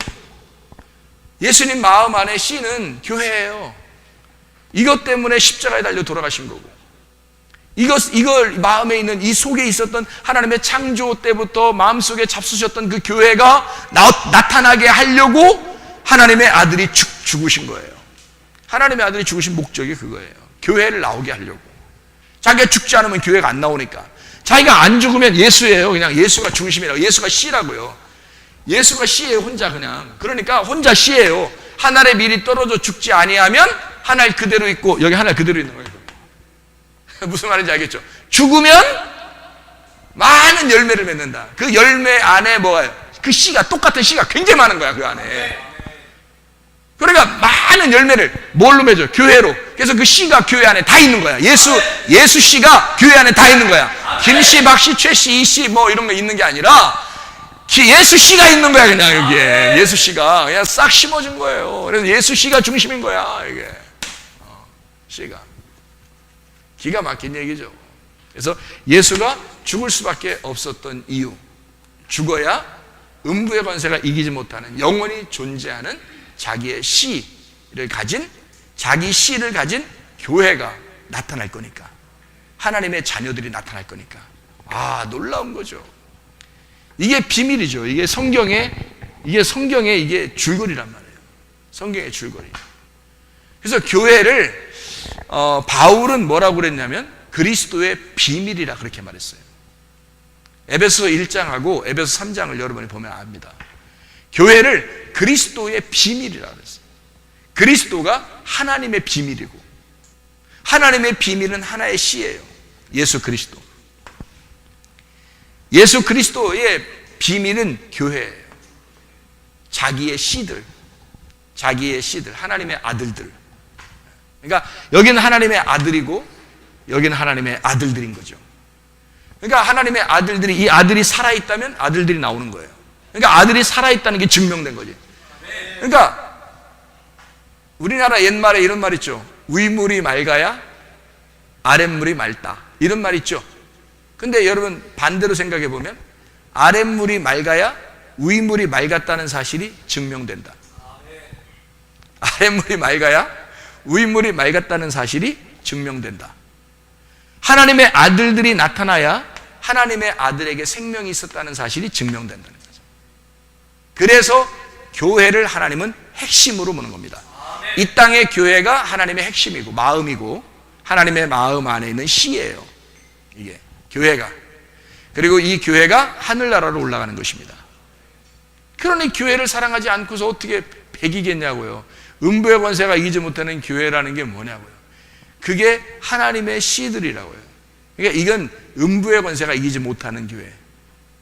예수님 마음 안에 씨는 교회예요. 이것 때문에 십자가에 달려 돌아가신 거고, 이걸 마음에 있는 이 속에 있었던 하나님의 창조 때부터 마음속에 잡수셨던 그 교회가 나타나게 하려고 하나님의 아들이 죽으신 거예요. 하나님의 아들이 죽으신 목적이 그거예요. 교회를 나오게 하려고. 자기가 죽지 않으면 교회가 안 나오니까. 자기가 안 죽으면 예수예요. 그냥 예수가 중심이라고. 예수가 씨라고요. 예수가 씨예요, 혼자 그냥. 그러니까 혼자 씨예요. 하늘에 미리 떨어져 죽지 아니하면 하늘 그대로 있고 여기 하늘 그대로 있는 거예요. 무슨 말인지 알겠죠? 죽으면 많은 열매를 맺는다. 그 열매 안에 뭐가요? 그 씨가, 똑같은 씨가 굉장히 많은 거야, 그 안에. 그러니까 많은 열매를 뭘로 맺어요? 교회로. 그래서 그 씨가 교회 안에 다 있는 거야. 예수 씨가 교회 안에 다 있는 거야. 김 씨, 박 씨, 최 씨, 이 씨 뭐 이런 거 있는 게 아니라 예수 씨가 있는 거야, 그냥 여기에. 예수 씨가 그냥 싹 심어진 거예요. 그래서 예수 씨가 중심인 거야, 이게. 씨가. 기가 막힌 얘기죠. 그래서 예수가 죽을 수밖에 없었던 이유, 죽어야 음부의 권세가 이기지 못하는 영원히 존재하는 자기의 씨를 가진, 자기 씨를 가진 교회가 나타날 거니까, 하나님의 자녀들이 나타날 거니까. 놀라운 거죠. 이게 비밀이죠. 이게 성경의 이게 줄거리란 말이에요. 성경의 줄거리. 그래서 교회를 바울은 뭐라고 그랬냐면 그리스도의 비밀이라 그렇게 말했어요. 에베소 1장하고 에베소 3장을 여러분이 보면 압니다. 교회를 그리스도의 비밀이라 그랬어요. 그리스도가 하나님의 비밀이고, 하나님의 비밀은 하나의 씨예요. 예수 그리스도. 예수 그리스도의 비밀은 교회예요. 자기의 씨들, 하나님의 아들들. 그러니까 여기는 하나님의 아들이고 여기는 하나님의 아들들인 거죠. 그러니까 하나님의 아들들이, 이 아들이 살아있다면 아들들이 나오는 거예요. 그러니까 아들이 살아있다는 게 증명된 거지. 그러니까 우리나라 옛말에 이런 말 있죠. 위물이 맑아야 아랫물이 맑다, 이런 말 있죠. 근데 여러분 반대로 생각해 보면 아랫물이 맑아야 위물이 맑았다는 사실이 증명된다. 아랫물이 맑아야 위물이 맑았다는 사실이 증명된다. 하나님의 아들들이 나타나야 하나님의 아들에게 생명이 있었다는 사실이 증명된다는 거죠. 그래서 교회를 하나님은 핵심으로 보는 겁니다. 이 땅의 교회가 하나님의 핵심이고 마음이고 하나님의 마음 안에 있는 씨예요. 이게 교회가. 그리고 이 교회가 하늘나라로 올라가는 것입니다. 그러니 교회를 사랑하지 않고서 어떻게 배기겠냐고요. 음부의 권세가 이기지 못하는 교회라는 게 뭐냐고요. 그게 하나님의 씨들이라고요. 그러니까 이건 음부의 권세가 이기지 못하는 교회.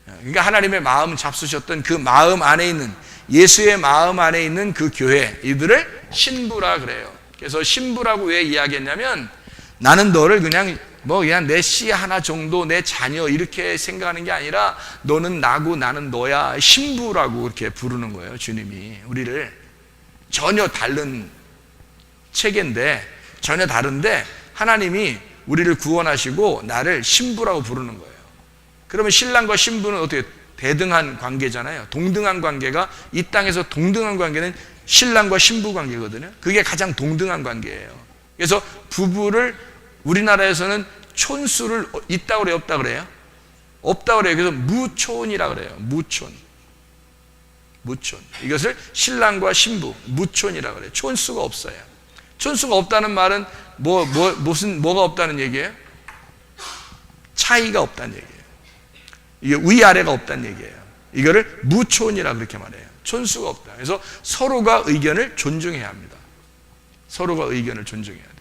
그러니까 하나님의 마음 잡수셨던 그 마음 안에 있는, 예수의 마음 안에 있는 그 교회, 이들을 신부라 그래요. 그래서 신부라고 왜 이야기했냐면 나는 너를 그냥 내 씨 하나 정도, 내 자녀 이렇게 생각하는 게 아니라 너는 나고 나는 너야, 신부라고 이렇게 부르는 거예요. 주님이 우리를. 전혀 다른 체계인데, 전혀 다른데 하나님이 우리를 구원하시고 나를 신부라고 부르는 거예요. 그러면 신랑과 신부는 어떻게 대등한 관계잖아요. 동등한 관계가, 이 땅에서 동등한 관계는 신랑과 신부 관계거든요. 그게 가장 동등한 관계예요. 그래서 부부를 우리나라에서는 촌수를 있다 그래요, 없다 그래요? 없다 그래요. 그래서 무촌이라 그래요. 무촌. 이것을 신랑과 신부, 무촌이라 그래요. 촌수가 없어요. 촌수가 없다는 말은 뭐가 없다는 얘기예요? 차이가 없다는 얘기예요. 이게 위아래가 없다는 얘기예요. 이거를 무촌이라 그렇게 말해요. 촌수가 없다. 그래서 서로가 의견을 존중해야 합니다. 서로가 의견을 존중해야 돼요.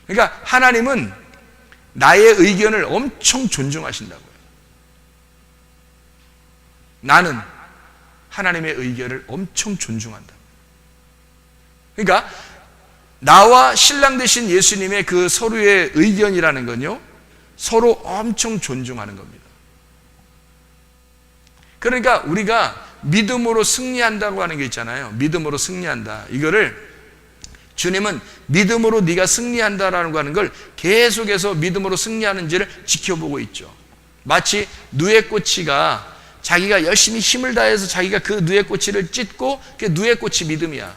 그러니까 하나님은 나의 의견을 엄청 존중하신다고요. 나는 하나님의 의견을 엄청 존중한다. 그러니까 나와 신랑 되신 예수님의 그 서로의 의견이라는 건요, 서로 엄청 존중하는 겁니다. 그러니까 우리가 믿음으로 승리한다고 하는 게 있잖아요. 믿음으로 승리한다. 이거를 주님은 믿음으로 네가 승리한다라고 하는 걸 계속해서 믿음으로 승리하는지를 지켜보고 있죠. 마치 누에꼬치가 자기가 열심히 힘을 다해서 자기가 그 누에꼬치를 찢고, 그 누에꼬치 믿음이야.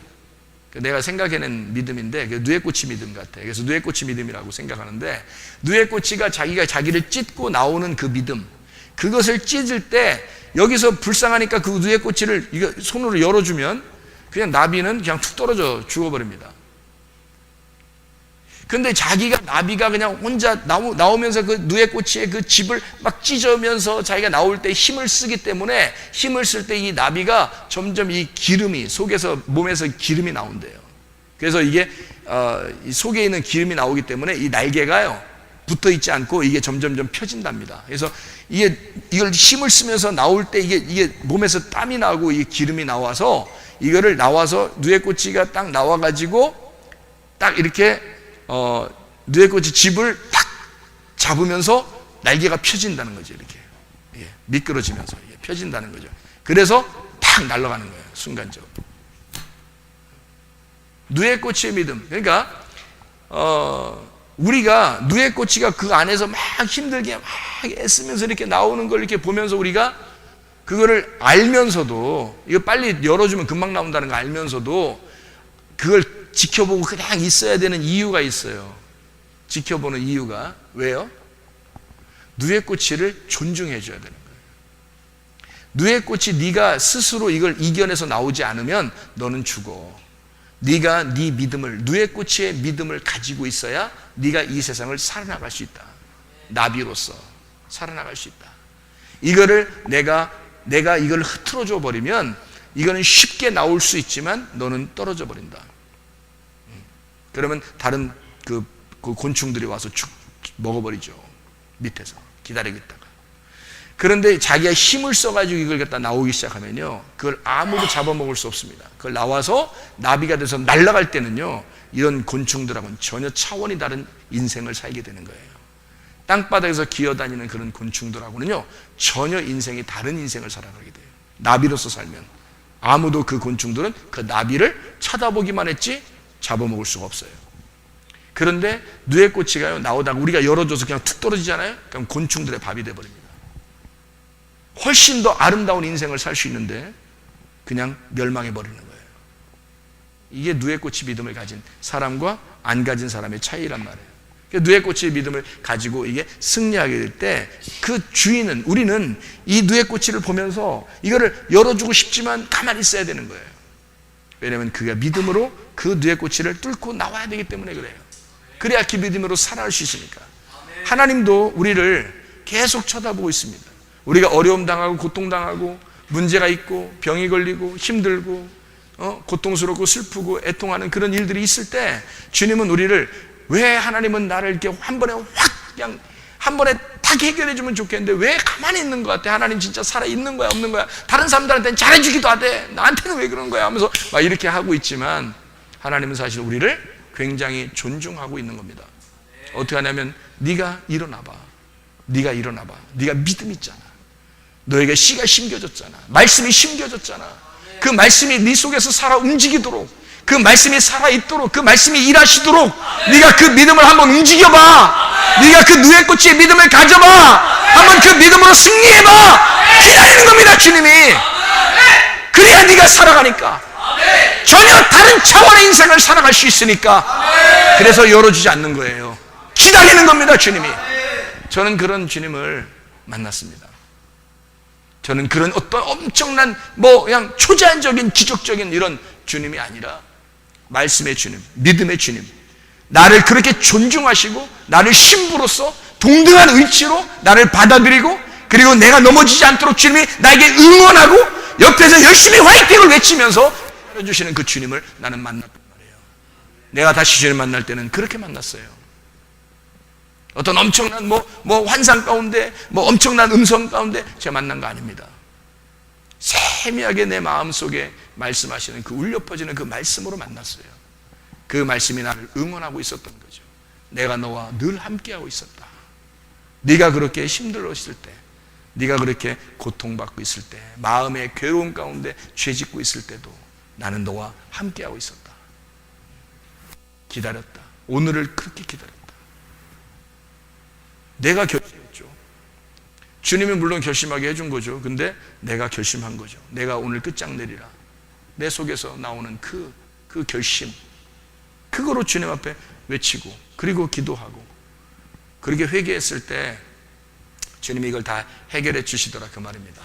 내가 생각해낸 믿음인데 그 누에꼬치 믿음 같아. 그래서 누에꼬치 믿음이라고 생각하는데, 누에꼬치가 자기가 자기를 찢고 나오는 그 믿음, 그것을 찢을 때 여기서 불쌍하니까 그 누에꼬치를 이거 손으로 열어주면 그냥 나비는 그냥 툭 떨어져 죽어버립니다. 근데 자기가, 나비가 그냥 혼자 나오면서 그 누에꼬치의 그 집을 막 찢으면서 자기가 나올 때 힘을 쓰기 때문에, 힘을 쓸 때 이 나비가 점점 이 기름이 속에서, 몸에서 기름이 나온대요. 그래서 이게 이 속에 있는 기름이 나오기 때문에 이 날개가요 붙어 있지 않고 이게 점점 펴진답니다. 그래서 이걸 힘을 쓰면서 나올 때 이게 몸에서 땀이 나고 이 기름이 나와서, 이거를 나와서 누에꼬치가 딱 나와가지고 딱 이렇게 누에꼬치 집을 탁 잡으면서 날개가 펴진다는 거죠. 이렇게 미끄러지면서 펴진다는 거죠. 그래서 탁 날아가는 거예요. 순간적으로. 누에꼬치의 믿음. 그러니까 우리가 누에 꼬치가 그 안에서 막 힘들게 막 애쓰면서 이렇게 나오는 걸 이렇게 보면서 우리가 그거를 알면서도, 이거 빨리 열어주면 금방 나온다는 거 알면서도 그걸 지켜보고 그냥 있어야 되는 이유가 있어요. 지켜보는 이유가. 왜요? 누에 꼬치를 존중해 줘야 되는 거예요. 누에 꼬치, 네가 스스로 이걸 이겨내서 나오지 않으면 너는 죽어. 네가 네 믿음을, 누에 꼬치의 믿음을 가지고 있어야 네가 이 세상을 살아나갈 수 있다. 나비로서 살아나갈 수 있다. 이거를 내가 이걸 흐트러져 버리면 이거는 쉽게 나올 수 있지만 너는 떨어져 버린다. 그러면 다른 그 곤충들이 와서 죽 먹어버리죠. 밑에서 기다리고 있다가. 그런데 자기가 힘을 써가지고 이걸 갖다 나오기 시작하면요, 그걸 아무도 잡아먹을 수 없습니다. 그걸 나와서 나비가 돼서 날아갈 때는요, 이런 곤충들하고는 전혀 차원이 다른 인생을 살게 되는 거예요. 땅바닥에서 기어다니는 그런 곤충들하고는요, 전혀 인생이 다른 인생을 살아가게 돼요. 나비로서 살면 아무도 그 곤충들은 그 나비를 쳐다보기만 했지 잡아먹을 수가 없어요. 그런데 누에 꼬치가요, 나오다가 우리가 열어줘서 그냥 툭 떨어지잖아요. 그럼 곤충들의 밥이 돼버립니다. 훨씬 더 아름다운 인생을 살 수 있는데 그냥 멸망해 버리는 거예요. 이게 누에 꼬치 믿음을 가진 사람과 안 가진 사람의 차이란 말이에요. 누에 꼬치의 믿음을 가지고 이게 승리하게 될 때 그 주인은, 우리는 이 누에 꼬치를 보면서 이거를 열어주고 싶지만 가만히 있어야 되는 거예요. 왜냐하면 그가 믿음으로 그 누에 꼬치를 뚫고 나와야 되기 때문에 그래요. 그래야 그 믿음으로 살아갈 수 있으니까. 하나님도 우리를 계속 쳐다보고 있습니다. 우리가 어려움 당하고 고통 당하고 문제가 있고 병이 걸리고 힘들고 고통스럽고 슬프고 애통하는 그런 일들이 있을 때 주님은 우리를, 왜 하나님은 나를 이렇게 한 번에 확 그냥 한 번에 딱 해결해 주면 좋겠는데 왜 가만히 있는 것 같아? 하나님 진짜 살아 있는 거야 없는 거야? 다른 사람들한테는 잘해주기도 하대, 나한테는 왜 그런 거야? 하면서 막 이렇게 하고 있지만 하나님은 사실 우리를 굉장히 존중하고 있는 겁니다. 어떻게 하냐면, 네가 일어나봐, 네가 일어나봐, 네가 믿음 있잖아, 너에게 씨가 심겨졌잖아, 말씀이 심겨졌잖아, 그 말씀이 네 속에서 살아 움직이도록, 그 말씀이 살아있도록, 그 말씀이 일하시도록 네가 그 믿음을 한번 움직여봐. 네가 그 누에 꼬치의 믿음을 가져봐. 한번 그 믿음으로 승리해봐. 기다리는 겁니다, 주님이. 그래야 네가 살아가니까, 전혀 다른 차원의 인생을 살아갈 수 있으니까. 그래서 열어주지 않는 거예요. 기다리는 겁니다, 주님이. 저는 그런 주님을 만났습니다. 저는 그런 어떤 엄청난 그냥 초자연적인 기적적인 이런 주님이 아니라 말씀의 주님, 믿음의 주님, 나를 그렇게 존중하시고 나를 신부로서 동등한 위치로 나를 받아들이고, 그리고 내가 넘어지지 않도록 주님이 나에게 응원하고 옆에서 열심히 화이팅을 외치면서 해주시는 그 주님을 나는 만났단 말이에요. 내가 다시 주님 만날 때는 그렇게 만났어요. 어떤 엄청난 환상 가운데, 엄청난 음성 가운데 제가 만난 거 아닙니다. 세미하게 내 마음속에 말씀하시는 그 울려 퍼지는 그 말씀으로 만났어요. 그 말씀이 나를 응원하고 있었던 거죠. 내가 너와 늘 함께하고 있었다. 네가 그렇게 힘들었을 때, 네가 그렇게 고통받고 있을 때, 마음의 괴로움 가운데 죄짓고 있을 때도 나는 너와 함께하고 있었다. 기다렸다. 오늘을 그렇게 기다렸다. 내가 결심했죠. 주님이 물론 결심하게 해준 거죠. 근데 내가 결심한 거죠. 내가 오늘 끝장내리라. 내 속에서 나오는 그 결심, 그거로 주님 앞에 외치고, 그리고 기도하고, 그렇게 회개했을 때 주님이 이걸 다 해결해 주시더라, 그 말입니다.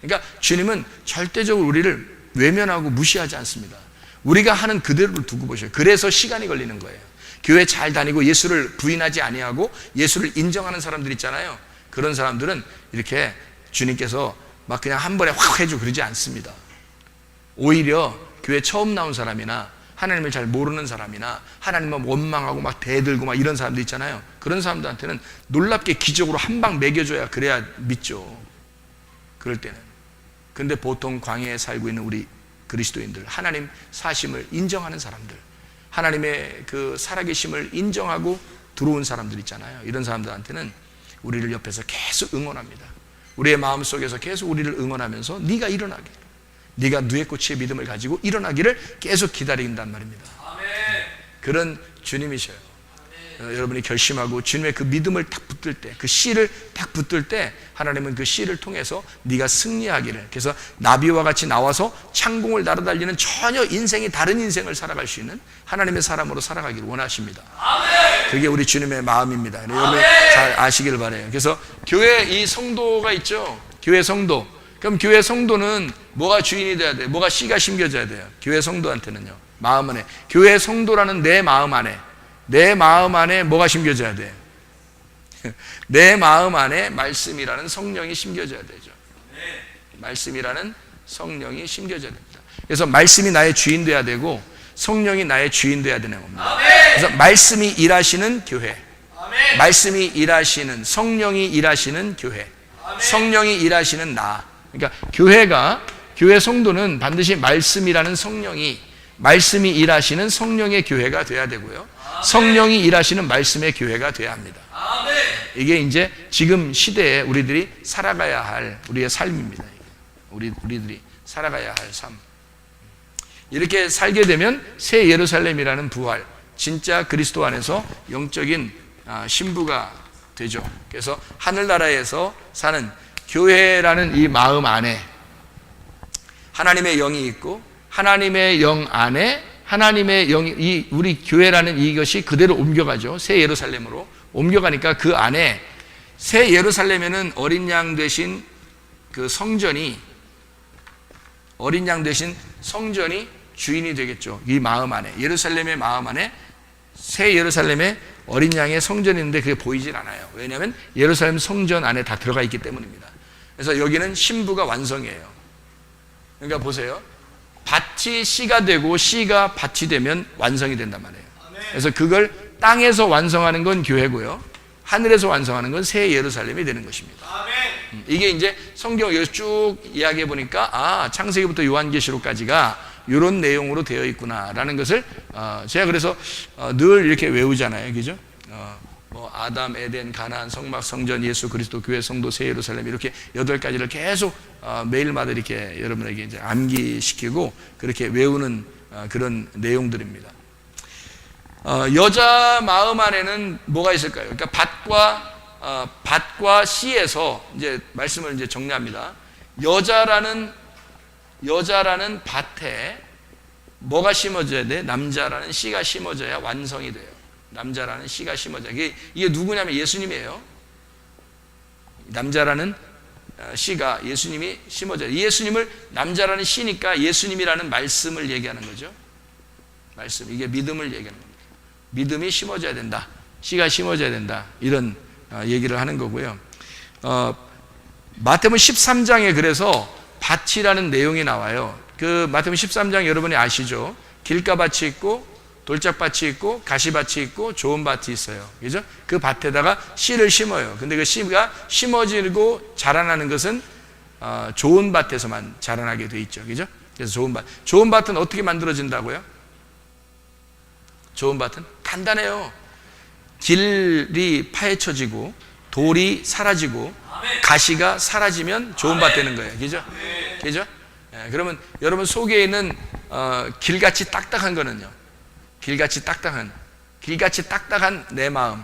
그러니까 주님은 절대적으로 우리를 외면하고 무시하지 않습니다. 우리가 하는 그대로를 두고 보셔요. 그래서 시간이 걸리는 거예요. 교회 잘 다니고 예수를 부인하지 아니하고 예수를 인정하는 사람들 있잖아요. 그런 사람들은 이렇게 주님께서 막 그냥 한 번에 확 해주고 그러지 않습니다. 오히려 교회 처음 나온 사람이나 하나님을 잘 모르는 사람이나 하나님을 원망하고 막 대들고 막 이런 사람들 있잖아요. 그런 사람들한테는 놀랍게 기적으로 한 방 먹여줘야 그래야 믿죠. 그럴 때는. 근데 보통 광야에 살고 있는 우리 그리스도인들, 하나님 사심을 인정하는 사람들, 하나님의 그 살아계심을 인정하고 들어온 사람들 있잖아요. 이런 사람들한테는 우리를 옆에서 계속 응원합니다. 우리의 마음속에서 계속 우리를 응원하면서 네가 일어나게, 네가 누에 꼬치의 믿음을 가지고 일어나기를 계속 기다린단 말입니다. 그런 주님이셔요. 여러분이 결심하고 주님의 그 믿음을 딱 붙들 때, 그 씨를 딱 붙들 때 하나님은 그 씨를 통해서 네가 승리하기를, 그래서 나비와 같이 나와서 창공을 날아달리는 전혀 인생이 다른 인생을 살아갈 수 있는 하나님의 사람으로 살아가기를 원하십니다. 그게 우리 주님의 마음입니다. 여러분 잘 아시길 바라요. 그래서 교회 이 성도가 있죠. 교회 성도. 그럼 교회 성도는 뭐가 주인이 돼야 돼요? 뭐가 씨가 심겨져야 돼요? 교회 성도한테는요. 마음 안에. 교회 성도라는 내 마음 안에. 내 마음 안에 뭐가 심겨져야 돼요? 내 마음 안에 말씀이라는 성령이 심겨져야 되죠. 말씀이라는 성령이 심겨져야 됩니다. 그래서 말씀이 나의 주인 돼야 되고 성령이 나의 주인 돼야 되는 겁니다. 그래서 말씀이 일하시는 교회, 말씀이 일하시는, 성령이 일하시는 교회, 성령이 일하시는 나. 그러니까 교회 성도는 반드시 말씀이라는 성령이, 말씀이 일하시는 성령의 교회가 돼야 되고요, 성령이 일하시는 말씀의 교회가 돼야 합니다. 이게 이제 지금 시대에 우리들이 살아가야 할 우리의 삶입니다. 우리들이 살아가야 할 삶. 이렇게 살게 되면 새 예루살렘이라는 부활, 진짜 그리스도 안에서 영적인 신부가 되죠. 그래서 하늘나라에서 사는 교회라는 이 마음 안에 하나님의 영이 있고, 하나님의 영 안에 하나님의 영이, 이 우리 교회라는 이것이 그대로 옮겨가죠. 새 예루살렘으로 옮겨가니까 그 안에 새 예루살렘에는 어린 양 되신 그 성전이, 어린 양 되신 성전이 주인이 되겠죠. 이 마음 안에, 예루살렘의 마음 안에 새 예루살렘의 어린 양의 성전이 있는데 그게 보이질 않아요. 왜냐하면 예루살렘 성전 안에 다 들어가 있기 때문입니다. 그래서 여기는 신부가 완성이에요. 그러니까 보세요. 밭이 씨가 되고 씨가 밭이 되면 완성이 된단 말이에요. 그래서 그걸 땅에서 완성하는 건 교회고요, 하늘에서 완성하는 건 새 예루살렘이 되는 것입니다. 이게 이제 성경을 쭉 이야기해 보니까 창세기부터 요한계시록까지가 이런 내용으로 되어 있구나라는 것을 제가 그래서 늘 이렇게 외우잖아요, 그죠? 뭐 아담, 에덴, 가나안, 성막, 성전, 예수 그리스도, 교회, 성도, 새 예루살렘, 이렇게 8가지를 계속 매일마다 이렇게 여러분에게 이제 암기시키고 그렇게 외우는 그런 내용들입니다. 여자 마음 안에는 뭐가 있을까요? 그러니까 밭과 씨에서 이제 말씀을 이제 정리합니다. 여자라는 밭에 뭐가 심어져야 돼? 남자라는 씨가 심어져야 완성이 돼요. 남자라는 씨가 심어져야. 이게 누구냐면 예수님이에요. 남자라는 씨가 예수님이 심어져요. 예수님을 남자라는 씨니까 예수님이라는 말씀을 얘기하는 거죠. 말씀. 이게 믿음을 얘기하는 겁니다. 믿음이 심어져야 된다. 씨가 심어져야 된다. 이런 얘기를 하는 거고요. 마태복음 13장에 그래서 밭이라는 내용이 나와요. 그 마태복음 13장 여러분이 아시죠? 길가밭이 있고 돌짝밭이 있고 가시밭이 있고 좋은 밭이 있어요. 그죠? 그 밭에다가 씨를 심어요. 근데 그 씨가 심어지고 자라나는 것은 좋은 밭에서만 자라나게 돼 있죠. 그죠? 그래서 좋은 밭은 어떻게 만들어진다고요? 좋은 밭은 간단해요. 길이 파헤쳐지고 돌이 사라지고 가시가 사라지면 좋은 밭 되는 거예요. 그죠? 그죠? 그러면 여러분 속에 있는 길같이 딱딱한 거는요, 길같이 딱딱한 내 마음,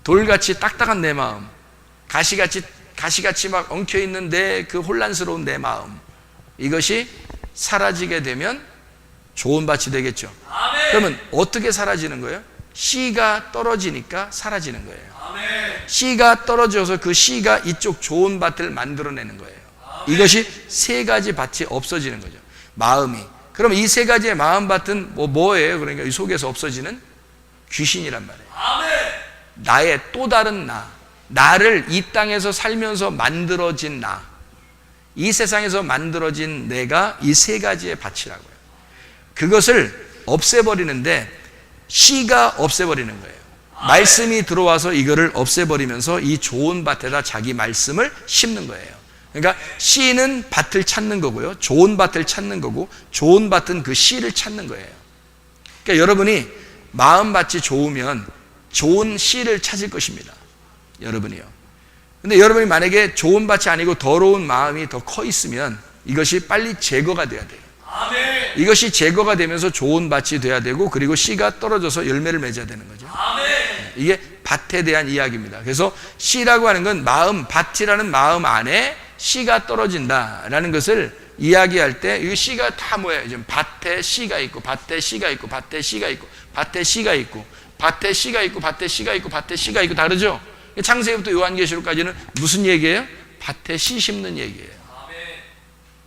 돌같이 딱딱한 내 마음, 가시같이 막 엉켜있는 내 그 혼란스러운 내 마음, 이것이 사라지게 되면 좋은 밭이 되겠죠. 그러면 어떻게 사라지는 거예요? 씨가 떨어지니까 사라지는 거예요. 씨가 떨어져서 그 씨가 이쪽 좋은 밭을 만들어내는 거예요. 이것이 3가지 밭이 없어지는 거죠. 마음이. 그럼 이 3가지의 마음밭은 뭐예요? 그러니까 이 속에서 없어지는 귀신이란 말이에요. 나의 또 다른 나를 이 땅에서 살면서 만들어진 이 세상에서 만들어진 내가 이 3가지의 밭이라고요. 그것을 없애버리는데 씨가 없애버리는 거예요. 말씀이 들어와서 이거를 없애버리면서 이 좋은 밭에다 자기 말씀을 심는 거예요. 그러니까 씨는 밭을 찾는 거고요, 좋은 밭을 찾는 거고, 좋은 밭은 그 씨를 찾는 거예요. 그러니까 여러분이 마음밭이 좋으면 좋은 씨를 찾을 것입니다. 여러분이요. 근데 여러분이 만약에 좋은 밭이 아니고 더러운 마음이 더 커 있으면 이것이 빨리 제거가 돼야 돼요. 아멘. 이것이 제거가 되면서 좋은 밭이 돼야 되고, 그리고 씨가 떨어져서 열매를 맺어야 되는 거죠. 아멘. 이게 밭에 대한 이야기입니다. 그래서 씨라고 하는 건 마음, 밭이라는 마음 안에 씨가 떨어진다라는 것을 이야기할 때, 이 씨가 다 뭐예요? 지금 밭에 씨가 있고, 밭에 씨가 있고, 밭에 씨가 있고, 밭에 씨가 있고, 밭에 씨가 있고, 밭에 씨가 있고, 밭에 씨가 있고, 다르죠? 창세기부터 요한계시록까지는 무슨 얘기예요? 밭에 씨 심는 얘기예요.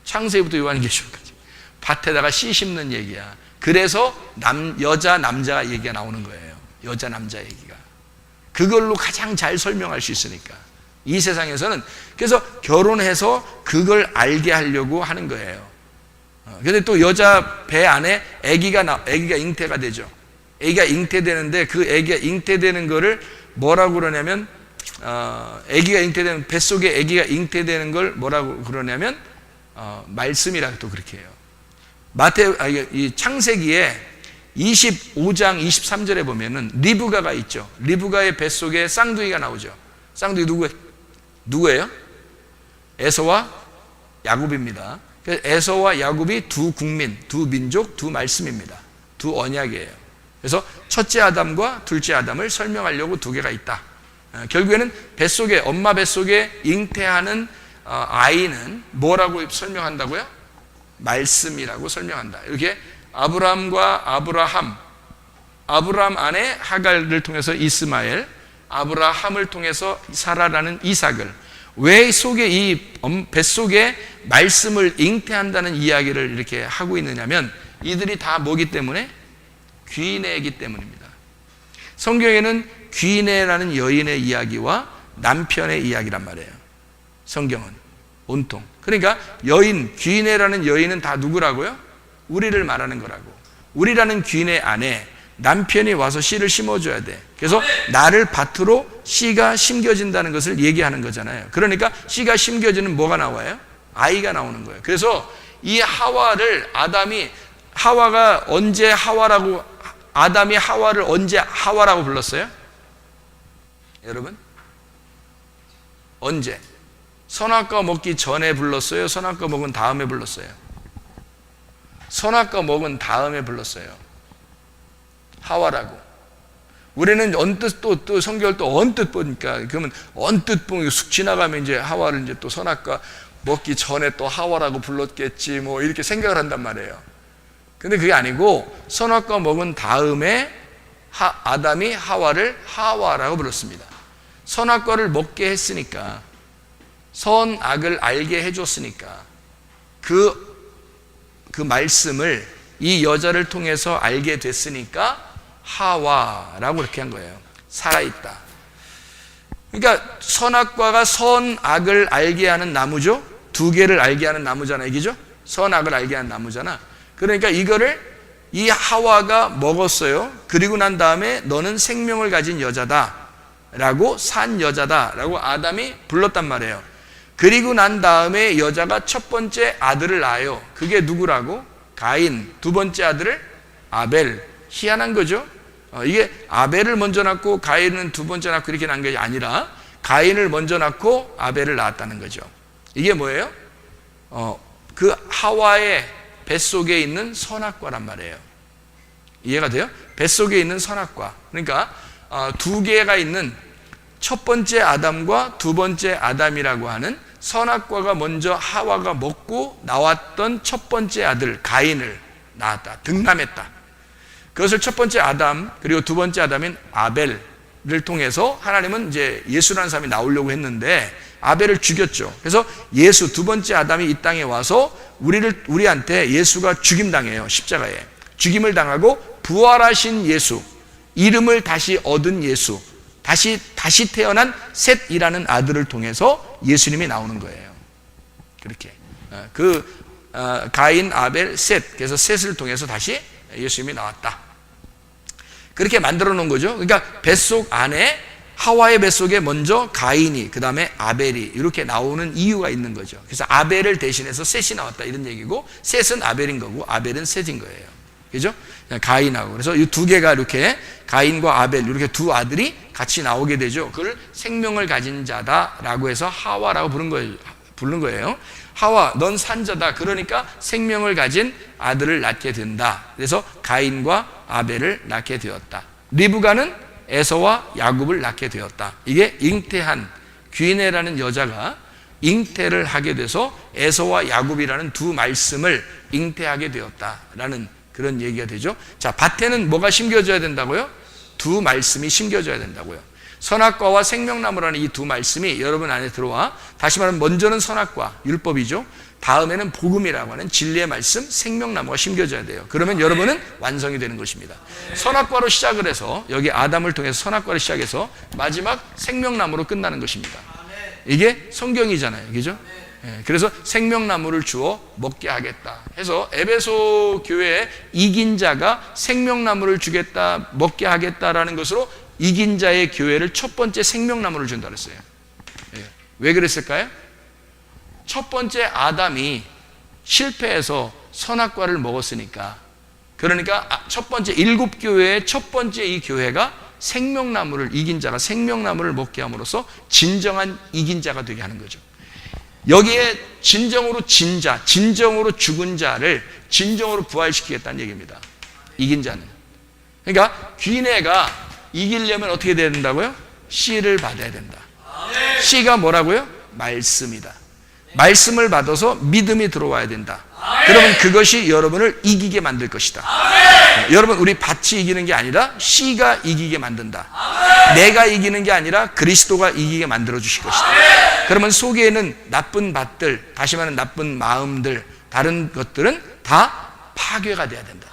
창세기부터 요한계시록까지 밭에다가 씨 심는 얘기야. 그래서 여자 남자 얘기가 나오는 거예요. 여자 남자 얘기가. 그걸로 가장 잘 설명할 수 있으니까. 이 세상에서는 그래서 결혼해서 그걸 알게 하려고 하는 거예요. 근데 또 여자 배 안에 아기가 잉태가 되죠. 아기가 잉태되는데, 그 아기가 잉태되는 거를 뭐라고 그러냐면, 아기가 잉태되는, 뱃속에 아기가 잉태되는 걸 뭐라고 그러냐면, 말씀이라고 또 그렇게 해요. 이 창세기에 25장 23절에 보면은 리브가가 있죠. 리브가의 뱃속에 쌍둥이가 나오죠. 쌍둥이 누구예요? 에서와 야곱입니다. 에서와 야곱이 두 국민, 두 민족, 두 말씀입니다. 두 언약이에요. 그래서 첫째 아담과 둘째 아담을 설명하려고 두 개가 있다. 결국에는 엄마 뱃속에 잉태하는 아이는 뭐라고 설명한다고요? 말씀이라고 설명한다. 이렇게 아브라함과 아브라함 안에 하갈을 통해서 이스마엘, 아브라함을 통해서 사라라는 이삭을, 왜 속에 이 뱃속에 말씀을 잉태한다는 이야기를 이렇게 하고 있느냐면, 이들이 다 뭐기 때문에? 귀인애이기 때문입니다. 성경에는 귀인애라는 여인의 이야기와 남편의 이야기란 말이에요. 성경은 온통. 그러니까 귀인애라는 여인은 다 누구라고요? 우리를 말하는 거라고. 우리라는 귀인애 안에 남편이 와서 씨를 심어줘야 돼. 그래서 나를 밭으로 씨가 심겨진다는 것을 얘기하는 거잖아요. 그러니까 씨가 심겨지는 뭐가 나와요? 아이가 나오는 거예요. 그래서 이 아담이 하와를 언제 하와라고 불렀어요? 여러분? 언제? 선악과 먹기 전에 불렀어요? 선악과 먹은 다음에 불렀어요? 선악과 먹은 다음에 불렀어요. 하와라고. 우리는 언뜻 또 성경을 또 언뜻 보니까, 그러면 언뜻 보면 쑥 지나가면 이제 하와를 이제 또 선악과 먹기 전에 또 하와라고 불렀겠지, 뭐 이렇게 생각을 한단 말이에요. 근데 그게 아니고, 선악과 먹은 다음에 아담이 하와를 하와라고 불렀습니다. 선악과를 먹게 했으니까, 선악을 알게 해줬으니까, 그 말씀을 이 여자를 통해서 알게 됐으니까 하와라고 그렇게 한 거예요. 살아있다. 그러니까 선악과가 선악을 알게 하는 나무죠. 두 개를 알게 하는 나무잖아, 이게죠. 선악을 알게 하는 나무잖아. 그러니까 이거를 이 하와가 먹었어요. 그리고 난 다음에 너는 생명을 가진 여자다 라고, 산 여자다 라고 아담이 불렀단 말이에요. 그리고 난 다음에 여자가 첫 번째 아들을 낳아요. 그게 누구라고? 가인. 두 번째 아들을 아벨. 희한한 거죠. 이게 아벨을 먼저 낳고 가인은 두 번째 낳고 이렇게 낳은 게 아니라, 가인을 먼저 낳고 아벨을 낳았다는 거죠. 이게 뭐예요? 그 하와의 뱃속에 있는 선악과란 말이에요. 이해가 돼요? 뱃속에 있는 선악과. 그러니까 두 개가 있는 첫 번째 아담과 두 번째 아담이라고 하는 선악과가 먼저 하와가 먹고 나왔던 첫 번째 아들 가인을 낳았다. 득남했다. 그것을 첫 번째 아담, 그리고 두 번째 아담인 아벨을 통해서 하나님은 이제 예수라는 사람이 나오려고 했는데 아벨을 죽였죠. 그래서 두 번째 아담이 이 땅에 와서 우리한테 예수가 죽임당해요. 십자가에. 죽임을 당하고 부활하신 예수, 이름을 다시 얻은 예수, 다시 태어난 셋이라는 아들을 통해서 예수님이 나오는 거예요. 그렇게. 가인, 아벨, 셋. 그래서 셋을 통해서 다시 예수님이 나왔다. 그렇게 만들어 놓은 거죠. 그러니까 뱃속 안에, 하와의 뱃속에 먼저 가인이, 그 다음에 아벨이 이렇게 나오는 이유가 있는 거죠. 그래서 아벨을 대신해서 셋이 나왔다 이런 얘기고, 셋은 아벨인 거고 아벨은 셋인 거예요. 그죠? 가인하고. 그래서 이 두 개가 이렇게, 가인과 아벨 이렇게 두 아들이 같이 나오게 되죠. 그걸 생명을 가진 자다라고 해서 하와라고 부른 거예요. 하와 넌 산자다. 그러니까 생명을 가진 아들을 낳게 된다. 그래서 가인과 아벨을 낳게 되었다. 리브가는 에서와 야곱을 낳게 되었다. 이게 잉태한 귀네라는 여자가 잉태를 하게 돼서 에서와 야곱이라는 두 말씀을 잉태하게 되었다라는 그런 얘기가 되죠. 자, 밭에는 뭐가 심겨져야 된다고요? 두 말씀이 심겨져야 된다고요. 선악과와 생명나무라는 이 두 말씀이 여러분 안에 들어와, 다시 말하면 먼저는 선악과, 율법이죠. 다음에는 복음이라고 하는 진리의 말씀, 생명나무가 심겨져야 돼요. 그러면 여러분은 완성이 되는 것입니다. 선악과로 시작을 해서, 여기 아담을 통해서 선악과를 시작해서 마지막 생명나무로 끝나는 것입니다. 이게 성경이잖아요. 그죠? 그래서 생명나무를 주어 먹게 하겠다 해서 에베소 교회에 이긴 자가 생명나무를 주겠다, 먹게 하겠다라는 것으로 이긴 자의 교회를 첫 번째 생명나무를 준다 그랬어요. 왜 그랬을까요? 첫 번째 아담이 실패해서 선악과를 먹었으니까, 그러니까 첫 번째 일곱 교회의 첫 번째 이 교회가 생명나무를, 이긴 자가 생명나무를 먹게 함으로써 진정한 이긴 자가 되게 하는 거죠. 여기에 진정으로 진자, 진정으로 죽은 자를 진정으로 부활시키겠다는 얘기입니다. 이긴 자는. 그러니까 귀내가 이기려면 어떻게 돼야 된다고요? 씨를 받아야 된다. 씨가 뭐라고요? 말씀이다. 말씀을 받아서 믿음이 들어와야 된다. 그러면 그것이 여러분을 이기게 만들 것이다. 여러분, 우리 밭이 이기는 게 아니라 씨가 이기게 만든다. 내가 이기는 게 아니라 그리스도가 이기게 만들어 주실 것이다. 그러면 속에는 나쁜 밭들, 다시 말하면 나쁜 마음들, 다른 것들은 다 파괴가 돼야 된다.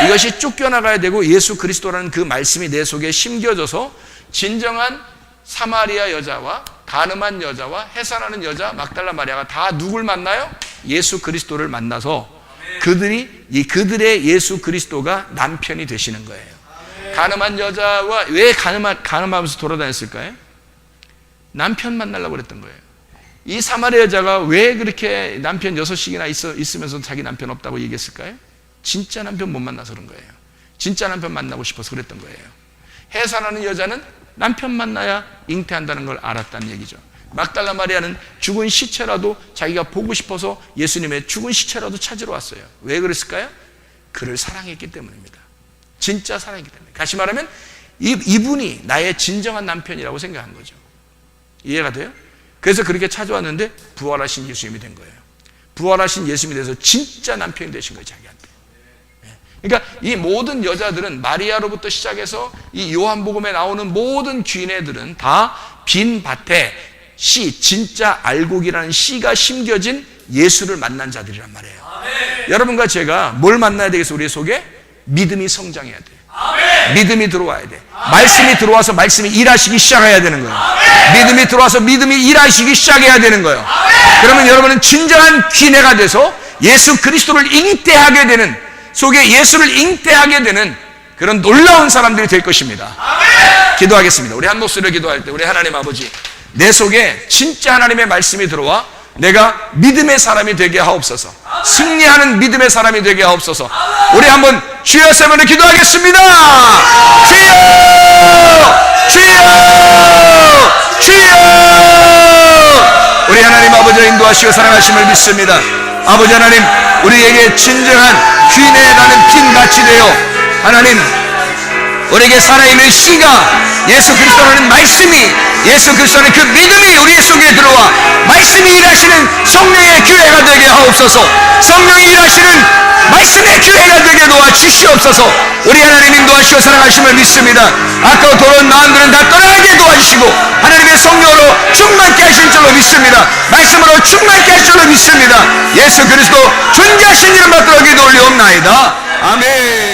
이것이 쫓겨나가야 되고, 예수 그리스도라는 그 말씀이 내 속에 심겨져서 진정한 사마리아 여자와 가늠한 여자와 해산하는 여자 막달라 마리아가 다 누굴 만나요? 예수 그리스도를 만나서 그들의 예수 그리스도가 남편이 되시는 거예요. 가늠한 여자와 왜 가늠하면서 돌아다녔을까요? 남편 만나려고 그랬던 거예요. 이 사마리아 여자가 왜 그렇게 남편 6씩이나 있으면서 자기 남편 없다고 얘기했을까요? 진짜 남편 못 만나서 그런 거예요. 진짜 남편 만나고 싶어서 그랬던 거예요. 해산하는 여자는 남편 만나야 잉태한다는 걸 알았다는 얘기죠. 막달라 마리아는 죽은 시체라도 자기가 보고 싶어서 예수님의 죽은 시체라도 찾으러 왔어요. 왜 그랬을까요? 그를 사랑했기 때문입니다. 진짜 사랑했기 때문에. 다시 말하면 이분이 나의 진정한 남편이라고 생각한 거죠. 이해가 돼요? 그래서 그렇게 찾아왔는데 부활하신 예수님이 된 거예요. 부활하신 예수님이 돼서 진짜 남편이 되신 거예요, 자기한테. 그러니까 이 모든 여자들은, 마리아로부터 시작해서 이 요한복음에 나오는 모든 귀인애들은 다 빈 밭에 씨, 진짜 알곡이라는 씨가 심겨진 예수를 만난 자들이란 말이에요. 여러분과 제가 뭘 만나야 되겠어요? 우리 속에 믿음이 성장해야 돼요. 믿음이 들어와야 돼. 말씀이 들어와서 말씀이 일하시기 시작해야 되는 거예요. 믿음이 들어와서 믿음이 일하시기 시작해야 되는 거예요. 그러면 여러분은 진정한 귀내가 돼서 예수 그리스도를 잉태하게 되는, 속에 예수를 잉태하게 되는 그런 놀라운 사람들이 될 것입니다. 기도하겠습니다. 우리 한 목소리로 기도할 때, 우리 하나님 아버지, 내 속에 진짜 하나님의 말씀이 들어와 내가 믿음의 사람이 되게 하옵소서. 승리하는 믿음의 사람이 되게 하옵소서. 우리 한번 주여 세번을 기도하겠습니다. 주여! 주여! 주여! 우리 하나님 아버지의 인도하시고 사랑하심을 믿습니다. 아버지 하나님, 우리에게 진정한 귀내라는 빈밭이 되어 하나님 우리에게 살아있는 씨가 예수 그리스도라는 말씀이, 예수 그리스도라는 그 믿음이 우리 속에 들어와 말씀이 일하시는 성령의 교회가 되게 하옵소서. 성령이 일하시는 말씀의 교회가 되게 도와주시옵소서. 우리 하나님 인도하시고 사랑하심을 믿습니다. 아까워 돌아온 마음들은 다 떠나게 도와주시고 하나님의 성령으로 충만케 하실 줄로 믿습니다. 말씀으로 충만케 하실 줄로 믿습니다. 예수 그리스도 존귀하신 이름 받들어 기도 올리옵나이다. 아멘.